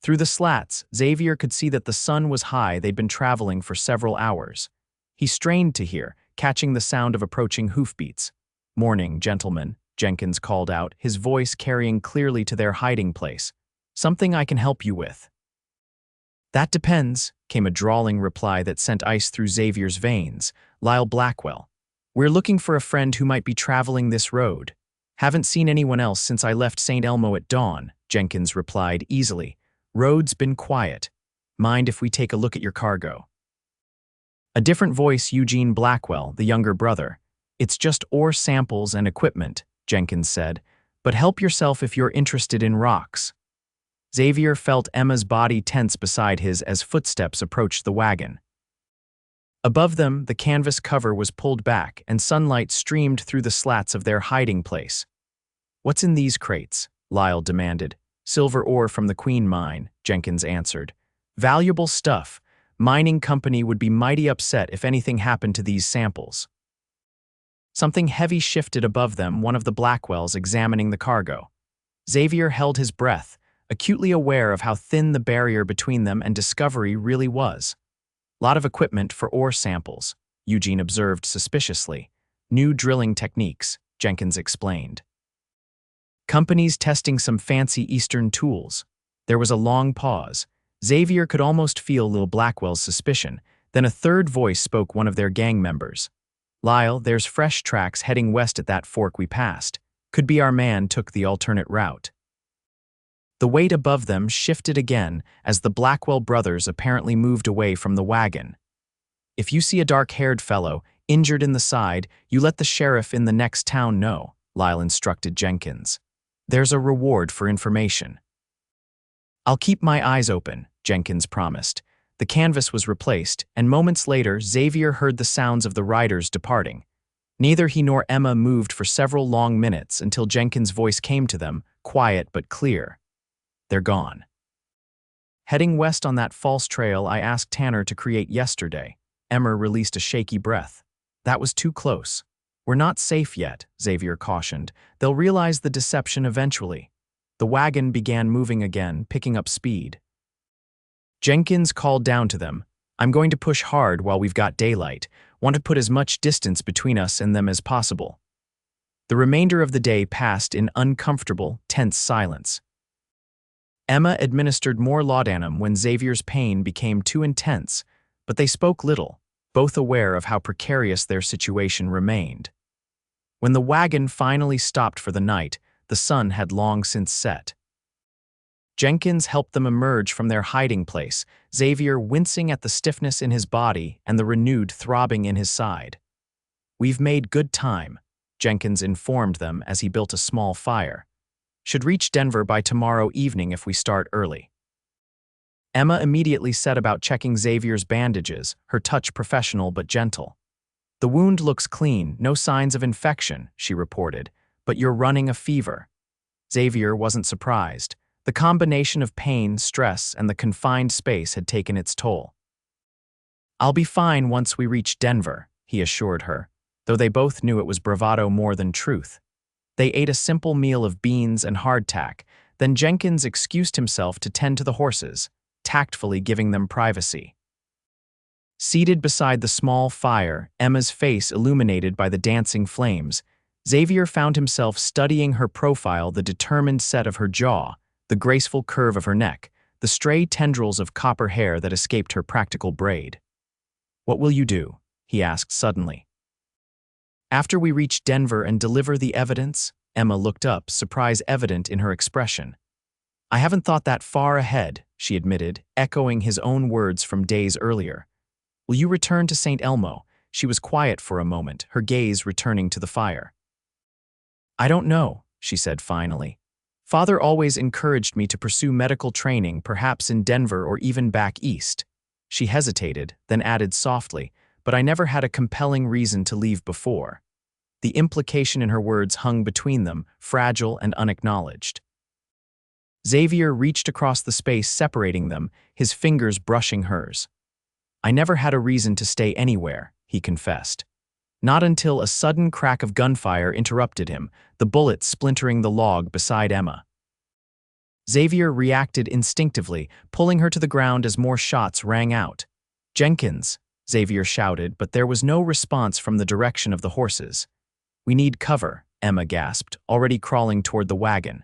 Through the slats, Xavier could see that the sun was high. They'd been traveling for several hours. He strained to hear, catching the sound of approaching hoofbeats. "Morning, gentlemen," Jenkins called out, his voice carrying clearly to their hiding place. "Something I can help you with." "That depends," came a drawling reply that sent ice through Xavier's veins. "Lyle Blackwell. We're looking for a friend who might be traveling this road. Haven't seen anyone else since I left St. Elmo at dawn," Jenkins replied easily. "Road's been quiet. Mind if we take a look at your cargo?" A different voice, Eugene Blackwell, the younger brother. "It's just ore samples and equipment," Jenkins said, "but help yourself if you're interested in rocks." Xavier felt Emma's body tense beside his as footsteps approached the wagon. Above them, the canvas cover was pulled back and sunlight streamed through the slats of their hiding place. "What's in these crates?" Lyle demanded. "Silver ore from the Queen mine," Jenkins answered. "Valuable stuff. Mining company would be mighty upset if anything happened to these samples." Something heavy shifted above them, one of the Blackwells examining the cargo. Xavier held his breath, acutely aware of how thin the barrier between them and discovery really was. "Lot of equipment for ore samples," Eugene observed suspiciously. "New drilling techniques," Jenkins explained. "Companies testing some fancy Eastern tools." There was a long pause. Xavier could almost feel Lil Blackwell's suspicion. Then a third voice spoke, one of their gang members. "Lyle, there's fresh tracks heading west at that fork we passed. Could be our man took the alternate route." The weight above them shifted again as the Blackwell brothers apparently moved away from the wagon. "If you see a dark-haired fellow, injured in the side, you let the sheriff in the next town know," Lyle instructed Jenkins. "There's a reward for information." "I'll keep my eyes open," Jenkins promised. The canvas was replaced, and moments later Xavier heard the sounds of the riders departing. Neither he nor Emma moved for several long minutes until Jenkins' voice came to them, quiet but clear. "They're gone." "Heading west on that false trail I asked Tanner to create yesterday." Emma released a shaky breath. "That was too close." "We're not safe yet," Xavier cautioned. "They'll realize the deception eventually." The wagon began moving again, picking up speed. Jenkins called down to them. "I'm going to push hard while we've got daylight. Want to put as much distance between us and them as possible." The remainder of the day passed in uncomfortable, tense silence. Emma administered more laudanum when Xavier's pain became too intense, but they spoke little, both aware of how precarious their situation remained. When the wagon finally stopped for the night, the sun had long since set. Jenkins helped them emerge from their hiding place, Xavier wincing at the stiffness in his body and the renewed throbbing in his side. "We've made good time," Jenkins informed them as he built a small fire. "Should reach Denver by tomorrow evening if we start early." Emma immediately set about checking Xavier's bandages, her touch professional but gentle. "The wound looks clean, no signs of infection," she reported, "but you're running a fever." Xavier wasn't surprised. The combination of pain, stress, and the confined space had taken its toll. "I'll be fine once we reach Denver," he assured her, though they both knew it was bravado more than truth. They ate a simple meal of beans and hardtack, then Jenkins excused himself to tend to the horses, tactfully giving them privacy. Seated beside the small fire, Emma's face illuminated by the dancing flames, Xavier found himself studying her profile, the determined set of her jaw, the graceful curve of her neck, the the stray tendrils of copper hair that escaped her practical braid. "What will you do?" he asked suddenly. "After we reach Denver and deliver the evidence?" Emma looked up, surprise evident in her expression. "I haven't thought that far ahead," she admitted, echoing his own words from days earlier. "Will you return to St. Elmo?" She was quiet for a moment, her gaze returning to the fire. "I don't know," she said finally. "Father always encouraged me to pursue medical training, perhaps in Denver or even back east." She hesitated, then added softly, "But I never had a compelling reason to leave before." The implication in her words hung between them, fragile and unacknowledged. Xavier reached across the space separating them, his fingers brushing hers. "I never had a reason to stay anywhere," he confessed. Not until a sudden crack of gunfire interrupted him, the bullet splintering the log beside Emma. Xavier reacted instinctively, pulling her to the ground as more shots rang out. "Jenkins!" Xavier shouted, but there was no response from the direction of the horses. "We need cover," Emma gasped, already crawling toward the wagon.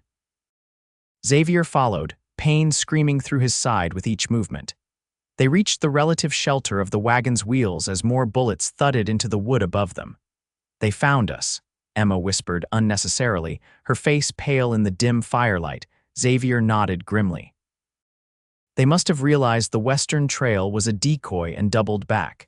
Xavier followed, pain screaming through his side with each movement. They reached the relative shelter of the wagon's wheels as more bullets thudded into the wood above them. "They found us," Emma whispered unnecessarily, her face pale in the dim firelight. Xavier nodded grimly. They must have realized the western trail was a decoy and doubled back.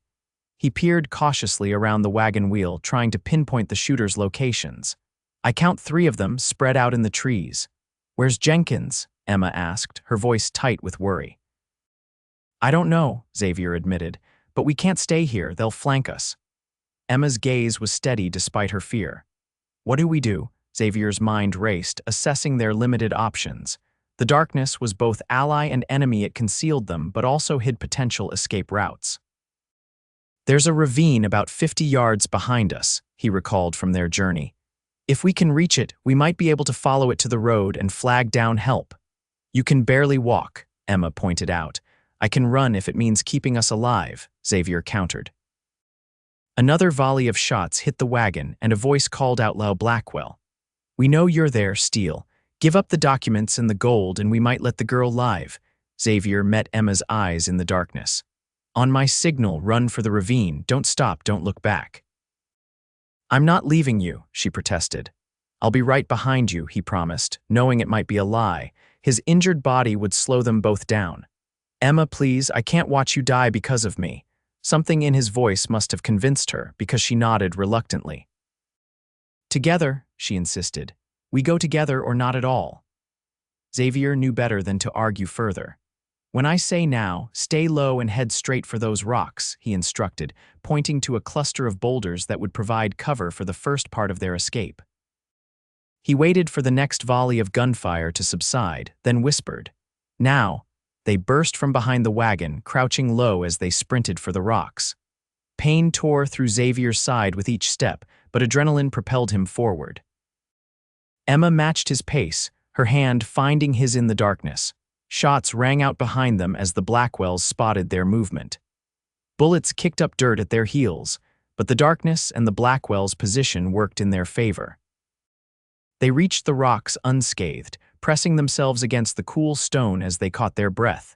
He peered cautiously around the wagon wheel, trying to pinpoint the shooters' locations. "I count 3 of them spread out in the trees." "Where's Jenkins?" Emma asked, her voice tight with worry. "I don't know," Xavier admitted, "but we can't stay here, they'll flank us." Emma's gaze was steady despite her fear. "What do we do?" Xavier's mind raced, assessing their limited options. The darkness was both ally and enemy. It concealed them, but also hid potential escape routes. "There's a ravine about 50 yards behind us," he recalled from their journey. "If we can reach it, we might be able to follow it to the road and flag down help." "You can barely walk," Emma pointed out. "I can run if it means keeping us alive," Xavier countered. Another volley of shots hit the wagon, and a voice called out loud, "Blackwell. We know you're there, Steele. Give up the documents and the gold and we might let the girl live." Xavier met Emma's eyes in the darkness. "On my signal, run for the ravine. Don't stop, don't look back." "I'm not leaving you," she protested. "I'll be right behind you," he promised, knowing it might be a lie. His injured body would slow them both down. "Emma, please, I can't watch you die because of me." Something in his voice must have convinced her, because she nodded reluctantly. "Together," she insisted. "We go together or not at all." Xavier knew better than to argue further. "When I say now, stay low and head straight for those rocks," he instructed, pointing to a cluster of boulders that would provide cover for the first part of their escape. He waited for the next volley of gunfire to subside, then whispered, "Now." They burst from behind the wagon, crouching low as they sprinted for the rocks. Pain tore through Xavier's side with each step, but adrenaline propelled him forward. Emma matched his pace, her hand finding his in the darkness. Shots rang out behind them as the Blackwells spotted their movement. Bullets kicked up dirt at their heels, but the darkness and the Blackwells' position worked in their favor. They reached the rocks unscathed, pressing themselves against the cool stone as they caught their breath.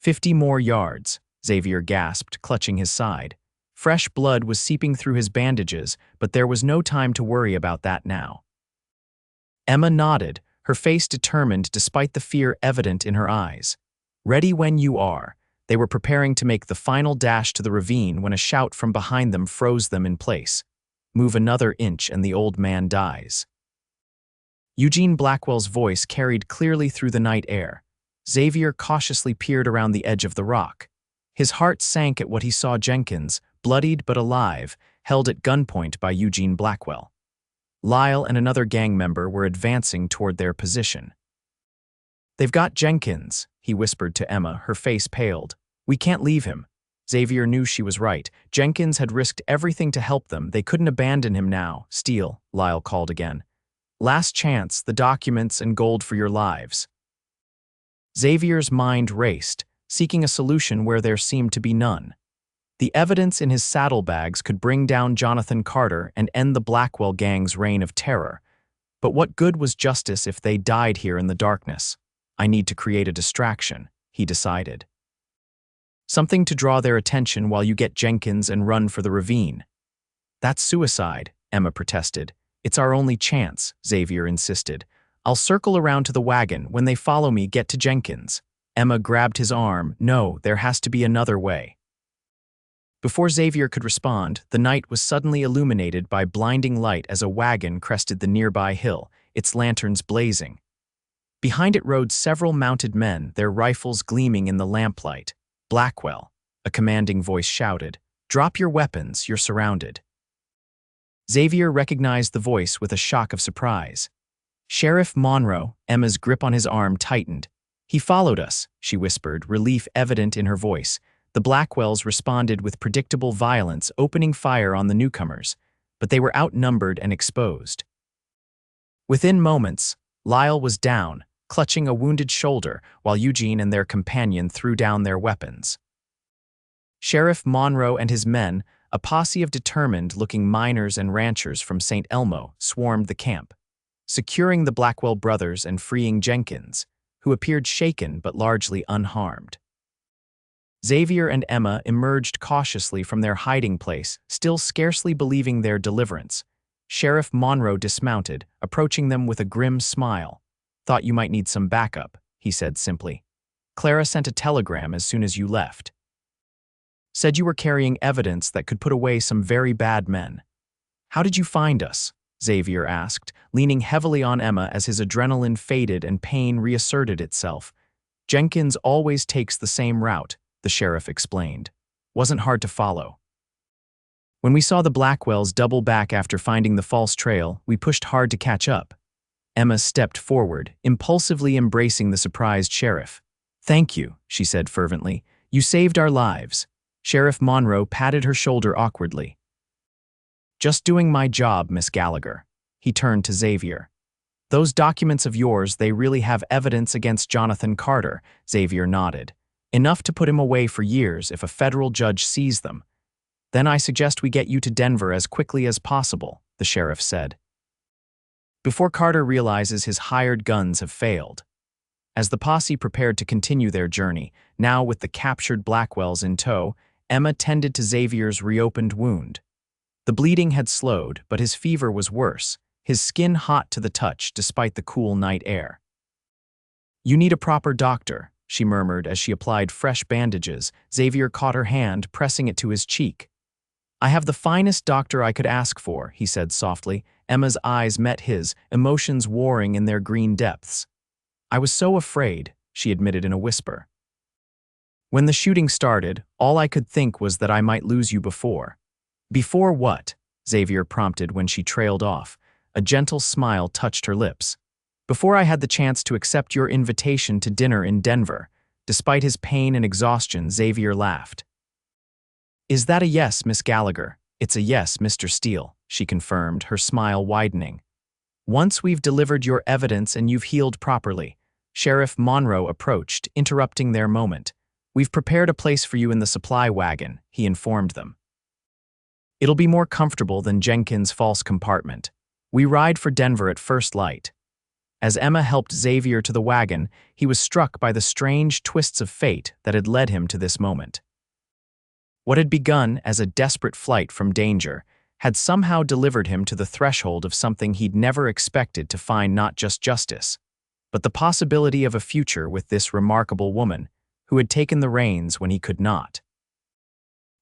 50 more yards, Xavier gasped, clutching his side. Fresh blood was seeping through his bandages, but there was no time to worry about that now. Emma nodded, her face determined despite the fear evident in her eyes. "Ready when you are." They were preparing to make the final dash to the ravine when a shout from behind them froze them in place. "Move another inch and the old man dies." Eugene Blackwell's voice carried clearly through the night air. Xavier cautiously peered around the edge of the rock. His heart sank at what he saw: Jenkins, bloodied but alive, held at gunpoint by Eugene Blackwell. Lyle and another gang member were advancing toward their position. "They've got Jenkins," he whispered to Emma, her face paled. "We can't leave him." Xavier knew she was right. Jenkins had risked everything to help them. They couldn't abandon him now. "Steele," Lyle called again. "Last chance, the documents and gold for your lives." Xavier's mind raced, seeking a solution where there seemed to be none. The evidence in his saddlebags could bring down Jonathan Carter and end the Blackwell Gang's reign of terror. But what good was justice if they died here in the darkness? "I need to create a distraction." he decided. Something to draw their attention while you get Jenkins and run for the ravine. That's suicide, Emma protested. It's our only chance, Xavier insisted. I'll circle around to the wagon. When they follow me, get to Jenkins. Emma grabbed his arm. No, there has to be another way. Before Xavier could respond, the night was suddenly illuminated by blinding light as a wagon crested the nearby hill, its lanterns blazing. Behind it rode several mounted men, their rifles gleaming in the lamplight. Blackwell, a commanding voice shouted. Drop your weapons, you're surrounded. Xavier recognized the voice with a shock of surprise. Sheriff Monroe, Emma's grip on his arm tightened. He followed us, she whispered, relief evident in her voice. The Blackwells responded with predictable violence, opening fire on the newcomers, but they were outnumbered and exposed. Within moments, Lyle was down, clutching a wounded shoulder, while Eugene and their companion threw down their weapons. Sheriff Monroe and his men, a posse of determined-looking miners and ranchers from St. Elmo, swarmed the camp, securing the Blackwell brothers and freeing Jenkins, who appeared shaken but largely unharmed. Xavier and Emma emerged cautiously from their hiding place, still scarcely believing their deliverance. Sheriff Monroe dismounted, approaching them with a grim smile. Thought you might need some backup, he said simply. Clara sent a telegram as soon as you left. Said you were carrying evidence that could put away some very bad men. How did you find us? Xavier asked, leaning heavily on Emma as his adrenaline faded and pain reasserted itself. Jenkins always takes the same route, the sheriff explained. Wasn't hard to follow. When we saw the Blackwells double back after finding the false trail, we pushed hard to catch up. Emma stepped forward, impulsively embracing the surprised sheriff. Thank you, she said fervently. You saved our lives. Sheriff Monroe patted her shoulder awkwardly. Just doing my job, Miss Gallagher. He turned to Xavier. Those documents of yours, they really have evidence against Jonathan Carter, Xavier nodded. Enough to put him away for years if a federal judge sees them. Then I suggest we get you to Denver as quickly as possible, the sheriff said. Before Carter realizes his hired guns have failed. As the posse prepared to continue their journey, now with the captured Blackwells in tow, Emma tended to Xavier's reopened wound. The bleeding had slowed, but his fever was worse, his skin hot to the touch despite the cool night air. You need a proper doctor, she murmured as she applied fresh bandages. Xavier caught her hand, pressing it to his cheek. I have the finest doctor I could ask for, he said softly. Emma's eyes met his, emotions warring in their green depths. I was so afraid, she admitted in a whisper. When the shooting started, all I could think was that I might lose you before. Before what? Xavier prompted when she trailed off. A gentle smile touched her lips. Before I had the chance to accept your invitation to dinner in Denver. Despite his pain and exhaustion, Xavier laughed. Is that a yes, Miss Gallagher? It's a yes, Mr. Steele, she confirmed, her smile widening. Once we've delivered your evidence and you've healed properly, Sheriff Monroe approached, interrupting their moment. We've prepared a place for you in the supply wagon, he informed them. It'll be more comfortable than Jenkins' false compartment. We ride for Denver at first light. As Emma helped Xavier to the wagon, he was struck by the strange twists of fate that had led him to this moment. What had begun as a desperate flight from danger had somehow delivered him to the threshold of something he'd never expected to find, not just justice, but the possibility of a future with this remarkable woman who had taken the reins when he could not.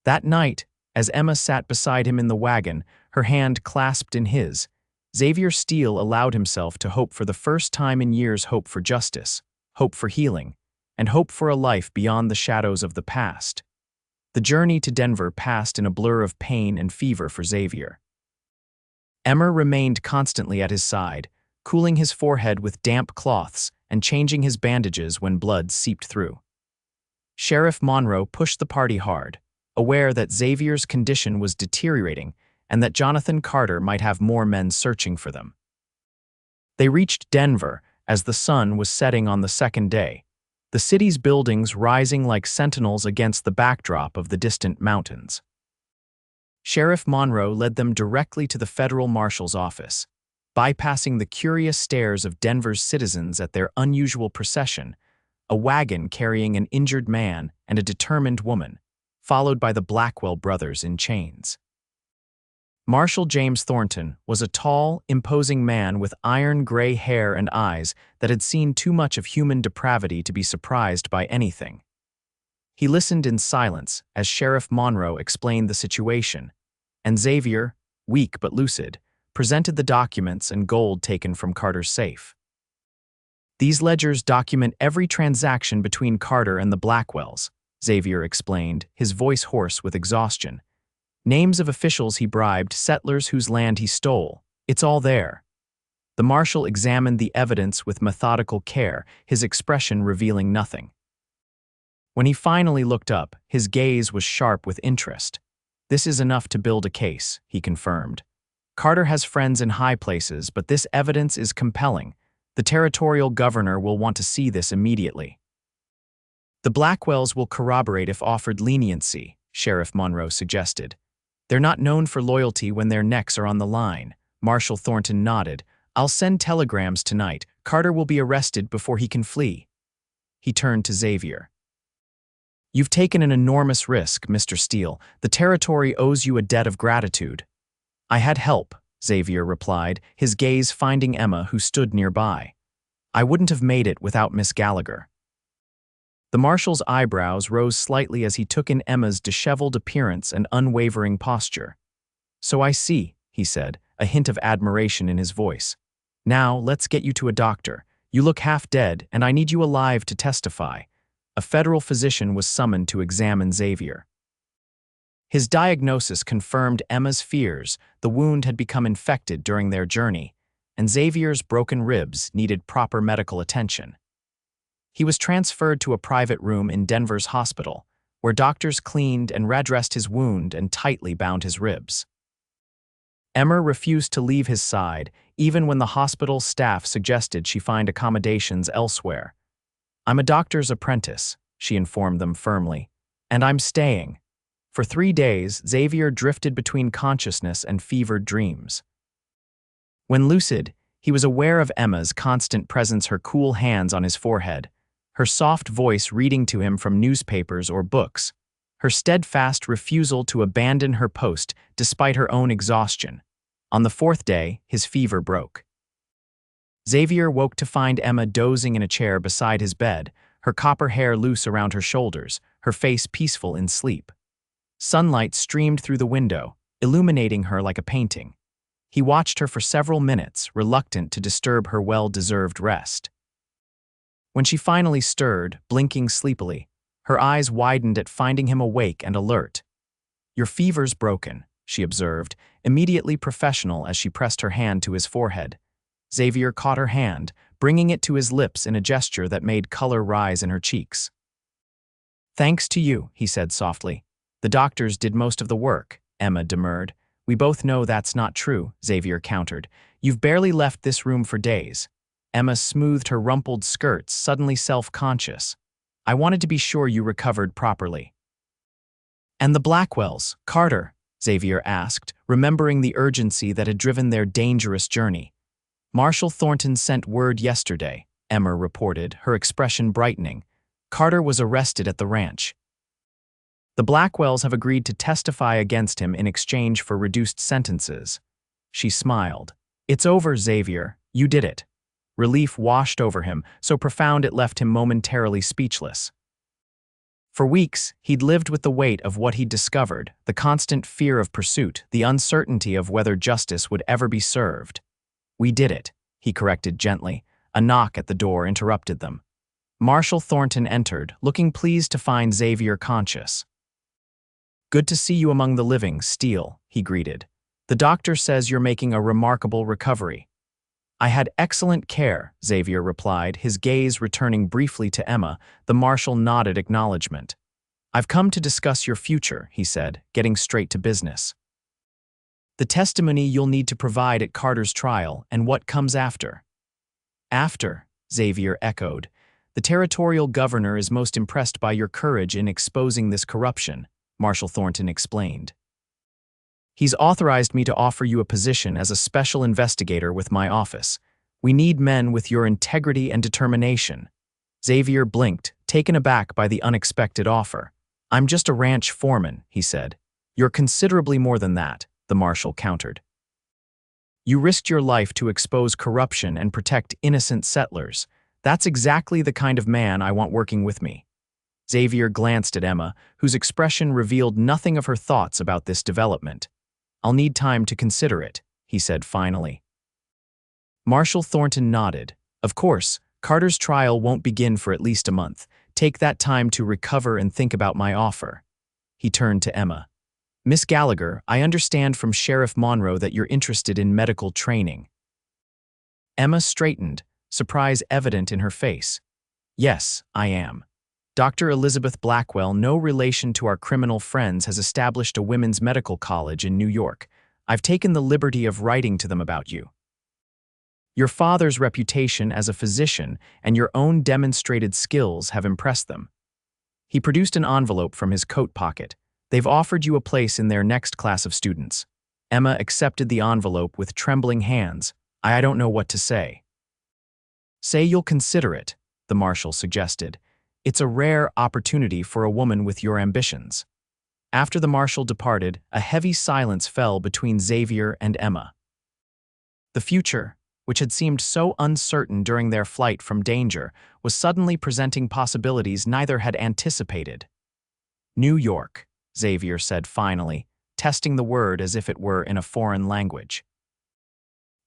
That night, as Emma sat beside him in the wagon, her hand clasped in his, Xavier Steele allowed himself to hope for the first time in years, hope for justice, hope for healing, and hope for a life beyond the shadows of the past. The journey to Denver passed in a blur of pain and fever for Xavier. Emma remained constantly at his side, cooling his forehead with damp cloths and changing his bandages when blood seeped through. Sheriff Monroe pushed the party hard, aware that Xavier's condition was deteriorating and that Jonathan Carter might have more men searching for them. They reached Denver as the sun was setting on the second day, the city's buildings rising like sentinels against the backdrop of the distant mountains. Sheriff Monroe led them directly to the federal marshal's office. Bypassing the curious stares of Denver's citizens at their unusual procession, a wagon carrying an injured man and a determined woman, followed by the Blackwell brothers in chains. Marshal James Thornton was a tall, imposing man with iron-gray hair and eyes that had seen too much of human depravity to be surprised by anything. He listened in silence as Sheriff Monroe explained the situation, and Xavier, weak but lucid, presented the documents and gold taken from Carter's safe. "These ledgers document every transaction between Carter and the Blackwells," Xavier explained, his voice hoarse with exhaustion. "Names of officials he bribed, settlers whose land he stole. It's all there." The marshal examined the evidence with methodical care, his expression revealing nothing. When he finally looked up, his gaze was sharp with interest. "This is enough to build a case," he confirmed. "Carter has friends in high places, but this evidence is compelling. The territorial governor will want to see this immediately." "The Blackwells will corroborate if offered leniency," Sheriff Monroe suggested. "They're not known for loyalty when their necks are on the line." Marshal Thornton nodded. "I'll send telegrams tonight. Carter will be arrested before he can flee." He turned to Xavier. "You've taken an enormous risk, Mr. Steele. The territory owes you a debt of gratitude." "I had help," Xavier replied, his gaze finding Emma, who stood nearby. "I wouldn't have made it without Miss Gallagher." The marshal's eyebrows rose slightly as he took in Emma's disheveled appearance and unwavering posture. "So I see," he said, a hint of admiration in his voice. "Now, let's get you to a doctor. You look half dead, and I need you alive to testify." A federal physician was summoned to examine Xavier. His diagnosis confirmed Emma's fears. The wound had become infected during their journey, and Xavier's broken ribs needed proper medical attention. He was transferred to a private room in Denver's hospital, where doctors cleaned and redressed his wound and tightly bound his ribs. Emma refused to leave his side, even when the hospital staff suggested she find accommodations elsewhere. "I'm a doctor's apprentice," she informed them firmly, "and I'm staying." For 3 days, Xavier drifted between consciousness and fevered dreams. When lucid, he was aware of Emma's constant presence, her cool hands on his forehead, her soft voice reading to him from newspapers or books, her steadfast refusal to abandon her post despite her own exhaustion. On the 4th day, his fever broke. Xavier woke to find Emma dozing in a chair beside his bed, her copper hair loose around her shoulders, her face peaceful in sleep. Sunlight streamed through the window, illuminating her like a painting. He watched her for several minutes, reluctant to disturb her well-deserved rest. When she finally stirred, blinking sleepily, her eyes widened at finding him awake and alert. "Your fever's broken," she observed, immediately professional as she pressed her hand to his forehead. Xavier caught her hand, bringing it to his lips in a gesture that made color rise in her cheeks. "Thanks to you," he said softly. "The doctors did most of the work," Emma demurred. "We both know that's not true," Xavier countered. "You've barely left this room for days." Emma smoothed her rumpled skirts, suddenly self-conscious. "I wanted to be sure you recovered properly." "And the Blackwells, Carter?" Xavier asked, remembering the urgency that had driven their dangerous journey. "Marshal Thornton sent word yesterday," Emma reported, her expression brightening. "Carter was arrested at the ranch. The Blackwells have agreed to testify against him in exchange for reduced sentences." She smiled. "It's over, Xavier. You did it." Relief washed over him, so profound it left him momentarily speechless. For weeks, he'd lived with the weight of what he'd discovered, the constant fear of pursuit, the uncertainty of whether justice would ever be served. "We did it," he corrected gently. A knock at the door interrupted them. Marshal Thornton entered, looking pleased to find Xavier conscious. "Good to see you among the living, Steele," he greeted. "The doctor says you're making a remarkable recovery." "I had excellent care," Xavier replied, his gaze returning briefly to Emma. The marshal nodded acknowledgement. "I've come to discuss your future," he said, getting straight to business. "The testimony you'll need to provide at Carter's trial and what comes after." "After," Xavier echoed. "The territorial governor is most impressed by your courage in exposing this corruption," Marshal Thornton explained. "He's authorized me to offer you a position as a special investigator with my office. We need men with your integrity and determination." Xavier blinked, taken aback by the unexpected offer. "I'm just a ranch foreman," he said. "You're considerably more than that," the marshal countered. "You risked your life to expose corruption and protect innocent settlers. That's exactly the kind of man I want working with me." Xavier glanced at Emma, whose expression revealed nothing of her thoughts about this development. "I'll need time to consider it," he said finally. Marshal Thornton nodded. "Of course, Carter's trial won't begin for at least a month. Take that time to recover and think about my offer." He turned to Emma. "Miss Gallagher, I understand from Sheriff Monroe that you're interested in medical training." Emma straightened, surprise evident in her face. "Yes, I am. Dr. Elizabeth Blackwell, no relation to our criminal friends, has established a women's medical college in New York. I've taken the liberty of writing to them about you. Your father's reputation as a physician and your own demonstrated skills have impressed them." He produced an envelope from his coat pocket. "They've offered you a place in their next class of students." Emma accepted the envelope with trembling hands. I don't know what to say." "Say you'll consider it," the marshal suggested. "It's a rare opportunity for a woman with your ambitions." After the marshal departed, a heavy silence fell between Xavier and Emma. The future, which had seemed so uncertain during their flight from danger, was suddenly presenting possibilities neither had anticipated. "New York," Xavier said finally, testing the word as if it were in a foreign language.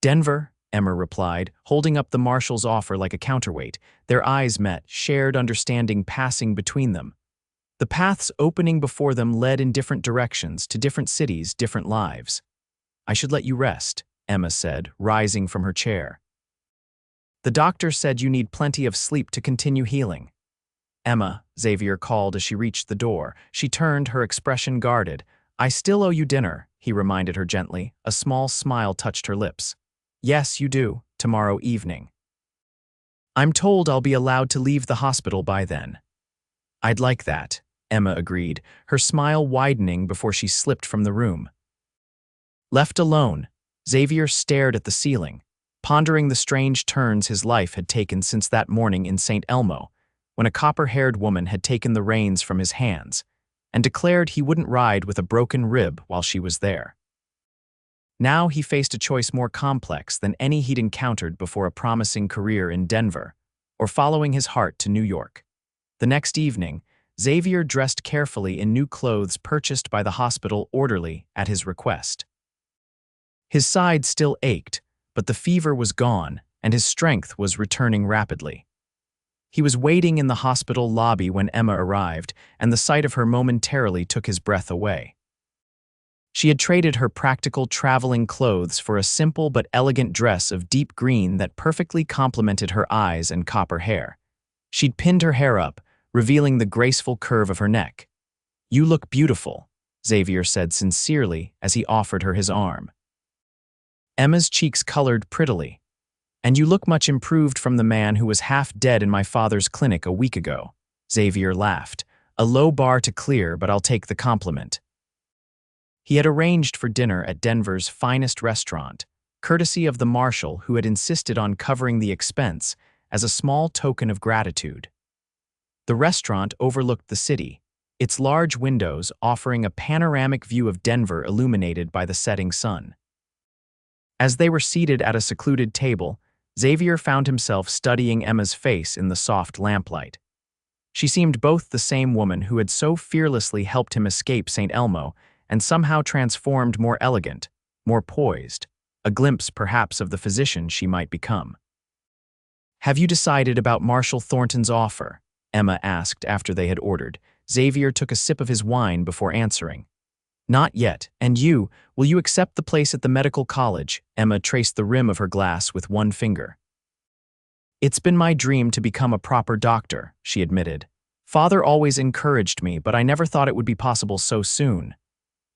"Denver," Emma replied, holding up the marshal's offer like a counterweight. Their eyes met, shared understanding passing between them. The paths opening before them led in different directions, to different cities, different lives. "I should let you rest," Emma said, rising from her chair. "The doctor said you need plenty of sleep to continue healing." "Emma," Xavier called as she reached the door. She turned, her expression guarded. "I still owe you dinner," he reminded her gently. A small smile touched her lips. "Yes, you do, tomorrow evening." "I'm told I'll be allowed to leave the hospital by then." "I'd like that," Emma agreed, her smile widening before she slipped from the room. Left alone, Xavier stared at the ceiling, pondering the strange turns his life had taken since that morning in St. Elmo, when a copper-haired woman had taken the reins from his hands and declared he wouldn't ride with a broken rib while she was there. Now he faced a choice more complex than any he'd encountered before: a promising career in Denver, or following his heart to New York. The next evening, Xavier dressed carefully in new clothes purchased by the hospital orderly at his request. His side still ached, but the fever was gone, and his strength was returning rapidly. He was waiting in the hospital lobby when Emma arrived, and the sight of her momentarily took his breath away. She had traded her practical traveling clothes for a simple but elegant dress of deep green that perfectly complemented her eyes and copper hair. She'd pinned her hair up, revealing the graceful curve of her neck. "You look beautiful," Xavier said sincerely as he offered her his arm. Emma's cheeks colored prettily. "And you look much improved from the man who was half dead in my father's clinic a week ago." Xavier laughed. "A low bar to clear, but I'll take the compliment." He had arranged for dinner at Denver's finest restaurant, courtesy of the marshal who had insisted on covering the expense as a small token of gratitude. The restaurant overlooked the city, its large windows offering a panoramic view of Denver illuminated by the setting sun. As they were seated at a secluded table, Xavier found himself studying Emma's face in the soft lamplight. She seemed both the same woman who had so fearlessly helped him escape St. Elmo and somehow transformed, more elegant, more poised, a glimpse perhaps of the physician she might become. "Have you decided about Marshal Thornton's offer?" Emma asked after they had ordered. Xavier took a sip of his wine before answering. "Not yet. And you, will you accept the place at the medical college?" Emma traced the rim of her glass with one finger. "It's been my dream to become a proper doctor," she admitted. "Father always encouraged me, but I never thought it would be possible so soon."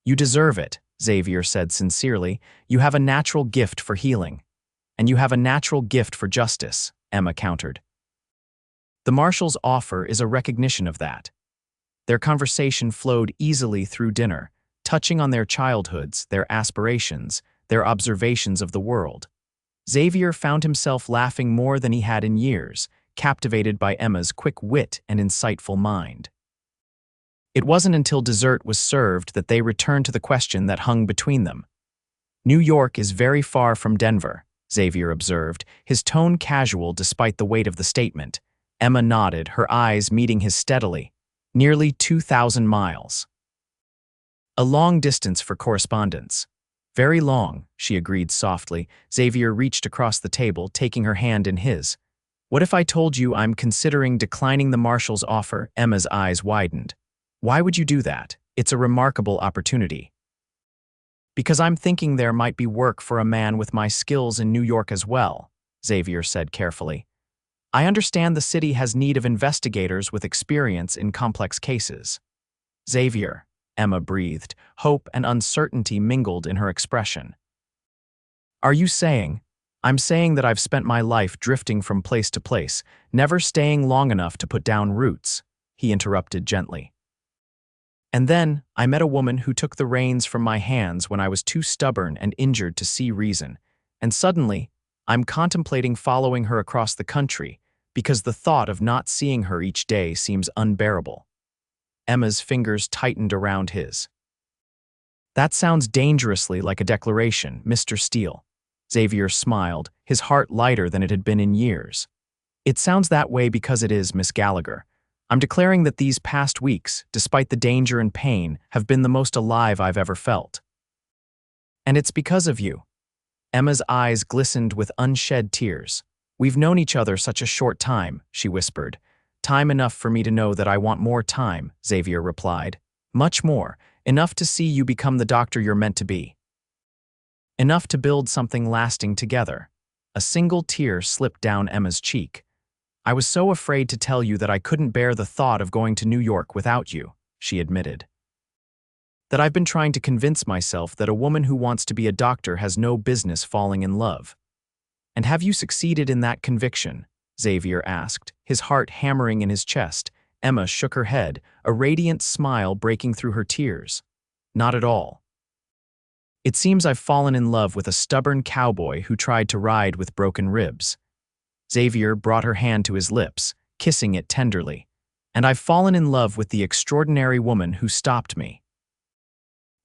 "You deserve it," Xavier said sincerely. "You have a natural gift for healing. And you have a natural gift for justice," Emma countered. "The marshal's offer is a recognition of that." Their conversation flowed easily through dinner, touching on their childhoods, their aspirations, their observations of the world. Xavier found himself laughing more than he had in years, captivated by Emma's quick wit and insightful mind. It wasn't until dessert was served that they returned to the question that hung between them. New York is very far from Denver, Xavier observed, his tone casual despite the weight of the statement. Emma nodded, her eyes meeting his steadily. Nearly 2,000 miles. A long distance for correspondence. Very long, she agreed softly. Xavier reached across the table, taking her hand in his. What if I told you I'm considering declining the marshal's offer? Emma's eyes widened. Why would you do that? It's a remarkable opportunity. Because I'm thinking there might be work for a man with my skills in New York as well, Xavier said carefully. I understand the city has need of investigators with experience in complex cases. Xavier, Emma breathed, hope and uncertainty mingled in her expression. Are you saying? I'm saying that I've spent my life drifting from place to place, never staying long enough to put down roots, he interrupted gently. And then, I met a woman who took the reins from my hands when I was too stubborn and injured to see reason, and suddenly, I'm contemplating following her across the country, because the thought of not seeing her each day seems unbearable. Emma's fingers tightened around his. That sounds dangerously like a declaration, Mr. Steele. Xavier smiled, his heart lighter than it had been in years. It sounds that way because it is, Miss Gallagher. I'm declaring that these past weeks, despite the danger and pain, have been the most alive I've ever felt. And it's because of you. Emma's eyes glistened with unshed tears. We've known each other such a short time, she whispered. Time enough for me to know that I want more time, Xavier replied. Much more, enough to see you become the doctor you're meant to be. Enough to build something lasting together. A single tear slipped down Emma's cheek. I was so afraid to tell you that I couldn't bear the thought of going to New York without you, she admitted. That I've been trying to convince myself that a woman who wants to be a doctor has no business falling in love. And have you succeeded in that conviction? Xavier asked, his heart hammering in his chest. Emma shook her head, a radiant smile breaking through her tears. Not at all. It seems I've fallen in love with a stubborn cowboy who tried to ride with broken ribs. Xavier brought her hand to his lips, kissing it tenderly. And I've fallen in love with the extraordinary woman who stopped me.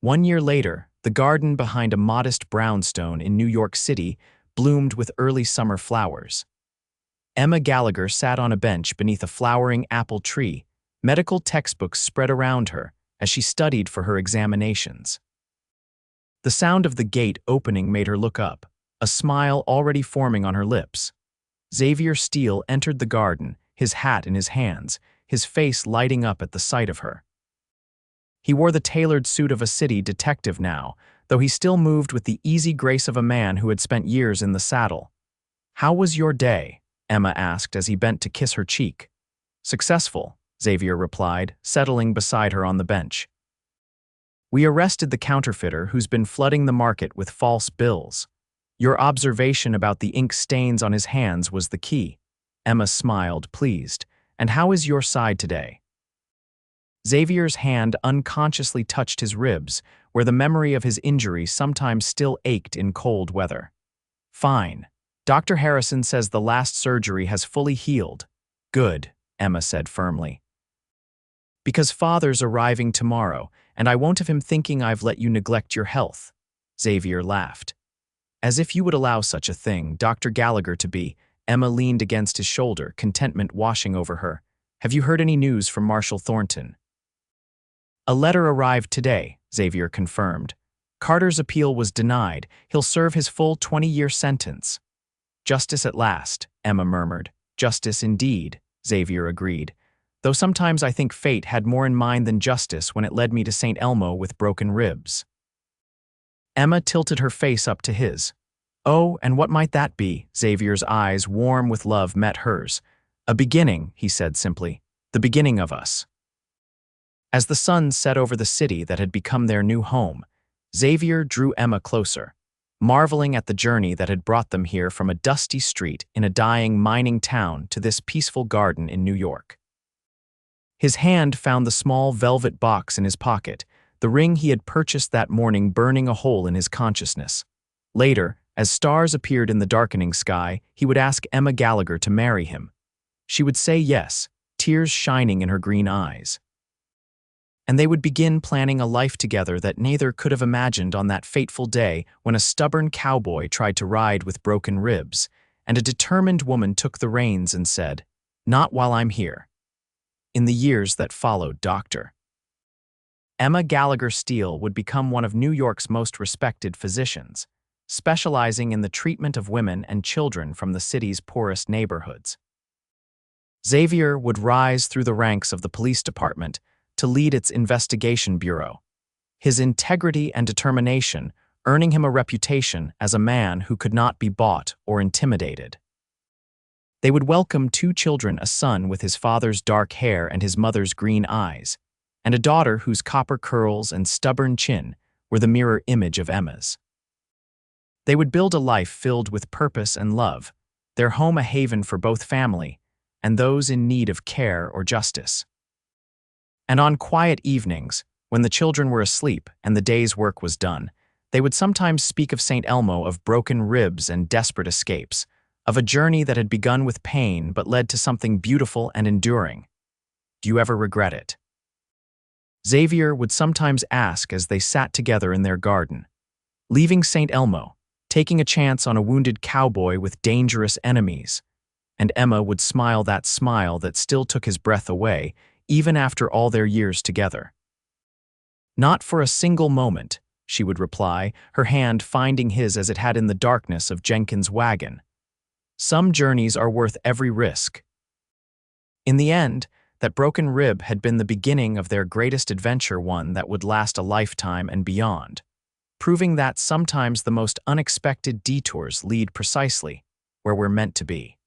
1 year later, the garden behind a modest brownstone in New York City bloomed with early summer flowers. Emma Gallagher sat on a bench beneath a flowering apple tree, medical textbooks spread around her as she studied for her examinations. The sound of the gate opening made her look up, a smile already forming on her lips. Xavier Steele entered the garden, his hat in his hands, his face lighting up at the sight of her. He wore the tailored suit of a city detective now, though he still moved with the easy grace of a man who had spent years in the saddle. How was your day? Emma asked as he bent to kiss her cheek. Successful, Xavier replied, settling beside her on the bench. We arrested the counterfeiter who's been flooding the market with false bills. Your observation about the ink stains on his hands was the key. Emma smiled, pleased. And how is your side today? Xavier's hand unconsciously touched his ribs, where the memory of his injury sometimes still ached in cold weather. Fine. Dr. Harrison says the last surgery has fully healed. Good, Emma said firmly. Because Father's arriving tomorrow, and I won't have him thinking I've let you neglect your health. Xavier laughed. As if you would allow such a thing, Dr. Gallagher to be. Emma leaned against his shoulder, contentment washing over her. Have you heard any news from Marshal Thornton? A letter arrived today, Xavier confirmed. Carter's appeal was denied. He'll serve his full 20-year sentence. Justice at last, Emma murmured. Justice indeed, Xavier agreed. Though sometimes I think fate had more in mind than justice when it led me to St. Elmo with broken ribs. Emma tilted her face up to his. Oh, and what might that be? Xavier's eyes, warm with love, met hers. A beginning, he said simply. The beginning of us. As the sun set over the city that had become their new home, Xavier drew Emma closer, marveling at the journey that had brought them here from a dusty street in a dying mining town to this peaceful garden in New York. His hand found the small velvet box in his pocket, the ring he had purchased that morning burning a hole in his consciousness. Later, as stars appeared in the darkening sky, he would ask Emma Gallagher to marry him. She would say yes, tears shining in her green eyes. And they would begin planning a life together that neither could have imagined on that fateful day when a stubborn cowboy tried to ride with broken ribs, and a determined woman took the reins and said, "Not while I'm here." In the years that followed, Dr. Emma Gallagher Steele would become one of New York's most respected physicians, specializing in the treatment of women and children from the city's poorest neighborhoods. Xavier would rise through the ranks of the police department to lead its investigation bureau, his integrity and determination earning him a reputation as a man who could not be bought or intimidated. They would welcome 2 children, a son with his father's dark hair and his mother's green eyes, and a daughter whose copper curls and stubborn chin were the mirror image of Emma's. They would build a life filled with purpose and love, their home a haven for both family and those in need of care or justice. And on quiet evenings, when the children were asleep and the day's work was done, they would sometimes speak of St. Elmo, of broken ribs and desperate escapes, of a journey that had begun with pain but led to something beautiful and enduring. Do you ever regret it? Xavier would sometimes ask as they sat together in their garden, leaving St. Elmo, taking a chance on a wounded cowboy with dangerous enemies, and Emma would smile that smile that still took his breath away, even after all their years together. "Not for a single moment," she would reply, her hand finding his as it had in the darkness of Jenkins' wagon. "Some journeys are worth every risk." In the end, that broken rib had been the beginning of their greatest adventure, one that would last a lifetime and beyond, proving that sometimes the most unexpected detours lead precisely where we're meant to be.